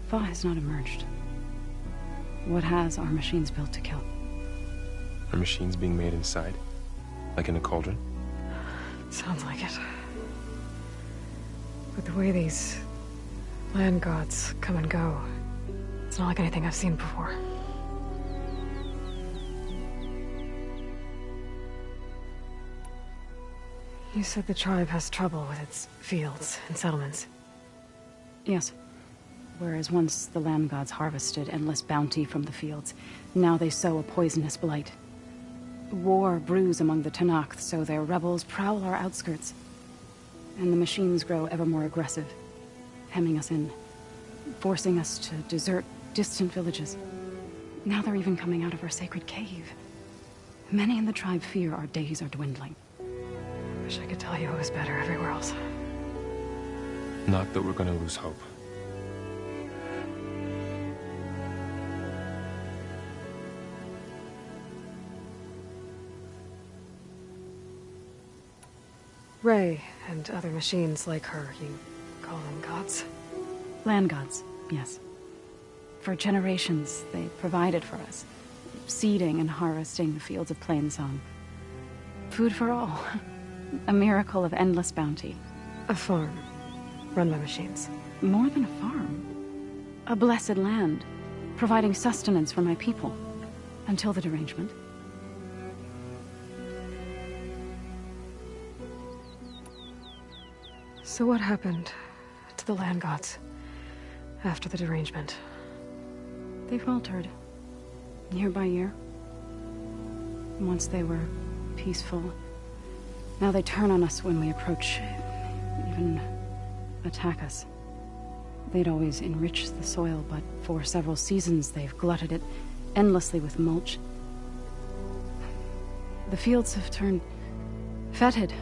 Fa has not emerged. What has are machines built to kill? Are machines being made inside? Like in a cauldron? Sounds like it. But the way these land gods come and go, it's not like anything I've seen before. You said the tribe has trouble with its fields and settlements. Yes. Whereas once the land gods harvested endless bounty from the fields, now they sow a poisonous blight. War brews among the Tenakth, so their rebels prowl our outskirts. and the machines grow ever more aggressive, hemming us in, forcing us to desert distant villages. Now they're even coming out of our sacred cave. Many in the tribe fear our days are dwindling. Wish I could tell you it was better everywhere else. Not that we're gonna lose hope. Ray and other machines like her, you call them gods? Land gods, yes. For generations, they provided for us, seeding and harvesting the fields of Plainsong. Food for all. A miracle of endless bounty. A farm, run by machines. More than a farm. A blessed land, providing sustenance for my people. Until the derangement. So what happened to the land gods after the derangement? They faltered, year by year. Once they were peaceful. Now they turn on us when we approach, even attack us. They'd always enriched the soil, but for several seasons they've glutted it endlessly with mulch. The fields have turned fetid.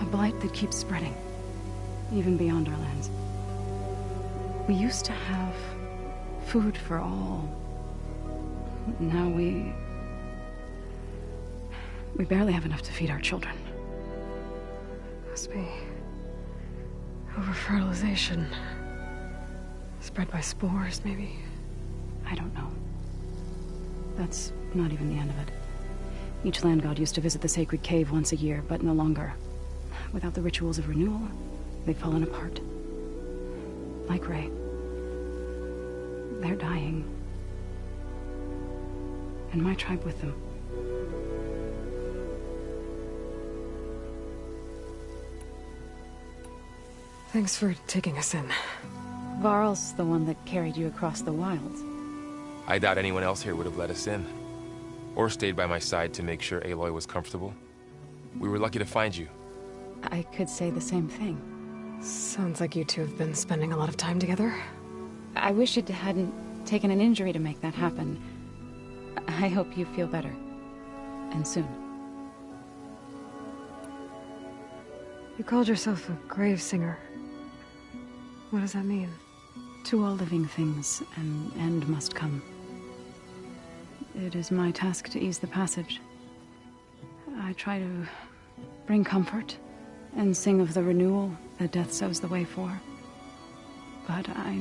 A blight that keeps spreading, even beyond our lands. We used to have food for all. Now we barely have enough to feed our children. Must be over-fertilization. Spread by spores, maybe? I don't know. That's not even the end of it. Each land god used to visit the sacred cave once a year, but no longer. Without the rituals of renewal, they've fallen apart. Like Ray. They're dying. And my tribe with them. Thanks for taking us in. Varl's the one that carried you across the wilds. I doubt anyone else here would have let us in. Or stayed by my side to make sure Aloy was comfortable. We were lucky to find you. I could say the same thing. Sounds like you two have been spending a lot of time together. I wish it hadn't taken an injury to make that happen. I hope you feel better. And soon. You called yourself a grave singer. What does that mean? To all living things, an end must come. It is my task to ease the passage. I try to bring comfort and sing of the renewal that death sows the way for. But I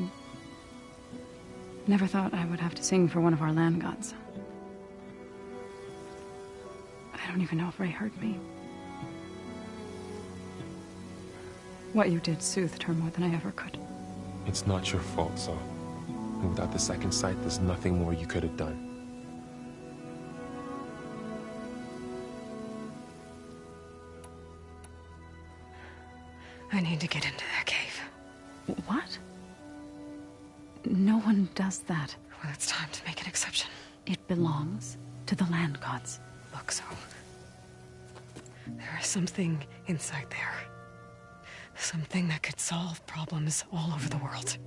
never thought I would have to sing for one of our land gods. I don't even know if Ray heard me. What you did soothed her more than I ever could. It's not your fault, so. And without the second sight, there's nothing more you could have done. I need to get into that cave. What? No one does that. Well, it's time to make an exception. It belongs to the land gods. Look, so... there is something inside there. Something that could solve problems all over the world.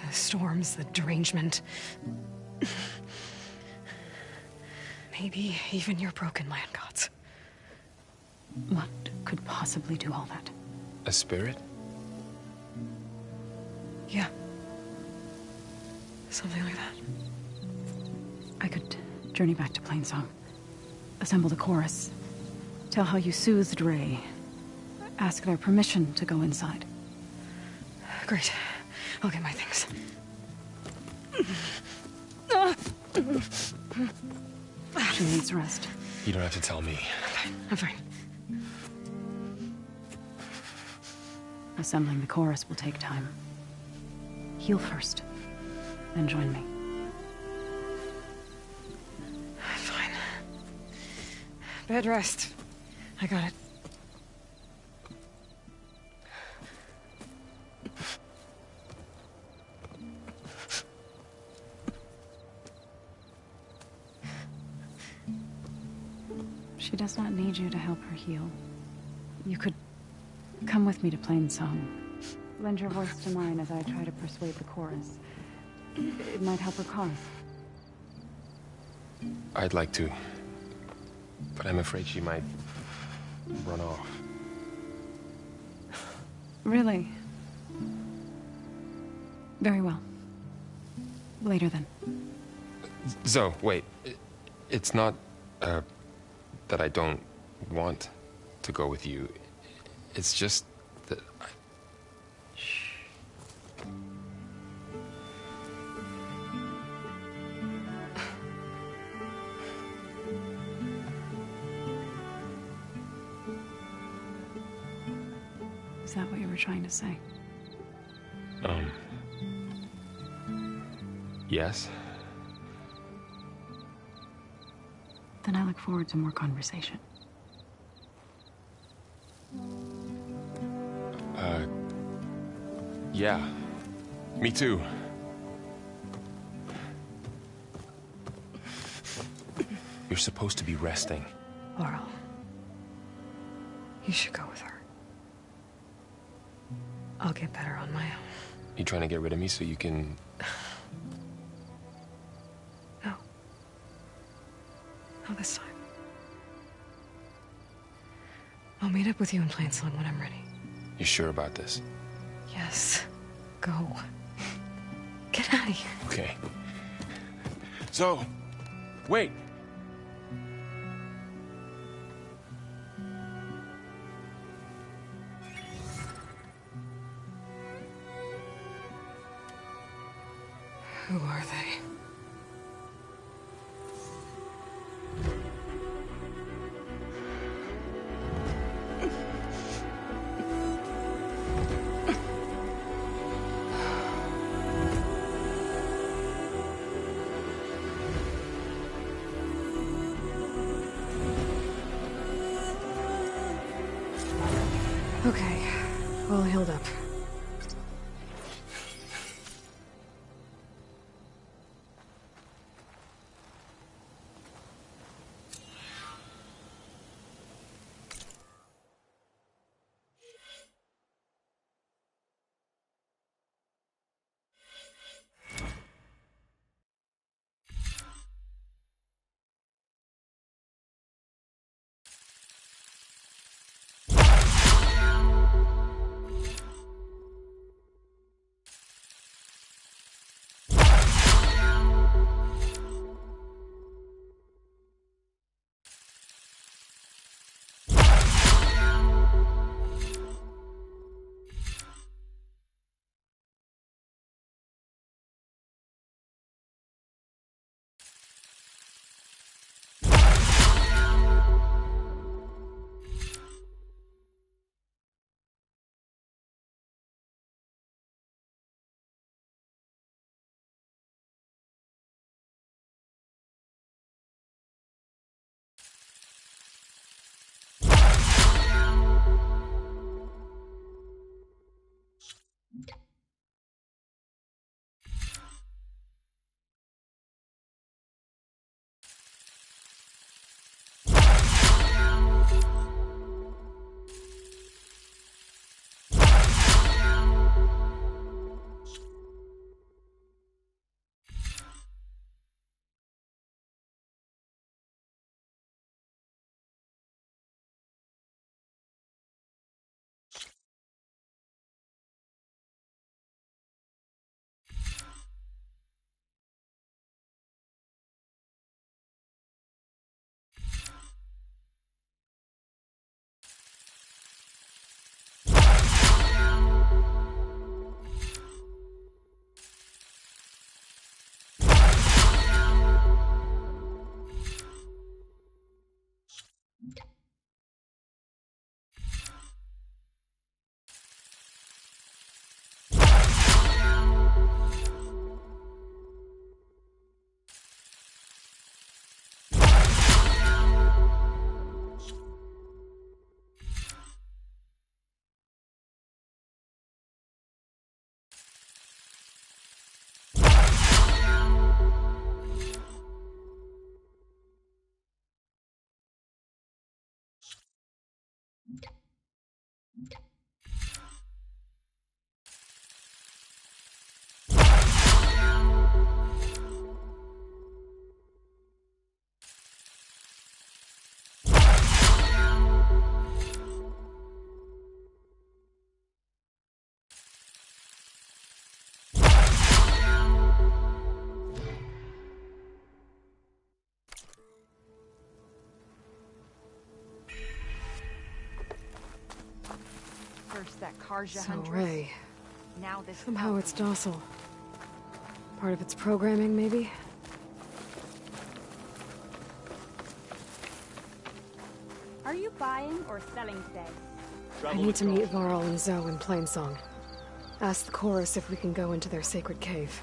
The storms, the derangement. Maybe even your broken land gods. What could possibly do all that? A spirit? Yeah. Something like that. I could journey back to Plainsong. Assemble the chorus. Tell how you soothed Ray. Ask their permission to go inside. Great. I'll get my things. She needs rest. You don't have to tell me. I'm fine. Assembling the chorus will take time. Heal first, then join me. Fine. Bed rest. I got it. She does not need you to help her heal. You could come with me to Plainsong. Lend your voice to mine as I try to persuade the chorus. It might help her cause. I'd like to. But I'm afraid she might run off. Really? Very well. Later then. Zoe, wait. It's not, that I don't want to go with you. It's just that I... Shh. Is that what you were trying to say? Yes? Then I look forward to more conversation. Yeah. Me too. You're supposed to be resting. Laurel, you should go with her. I'll get better on my own. You trying to get rid of me so you can... No. Not this time. I'll meet up with you in Plainsong when I'm ready. You sure about this? Yes. Go. Get out of here. Okay. So, wait. Who are they? Okay, all healed up. First that Karja So Huntress. Ray. Now this. Somehow it's docile. Part of its programming, maybe? Are you buying or selling today? I need to meet Varl and Zoe in Plainsong. Ask the chorus if we can go into their sacred cave.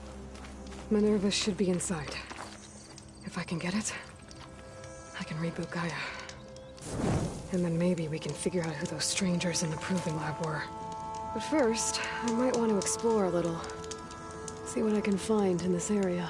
Minerva should be inside. If I can get it, I can reboot Gaia. And then maybe we can figure out who those strangers in the proving lab were. But first, I might want to explore a little. See what I can find in this area.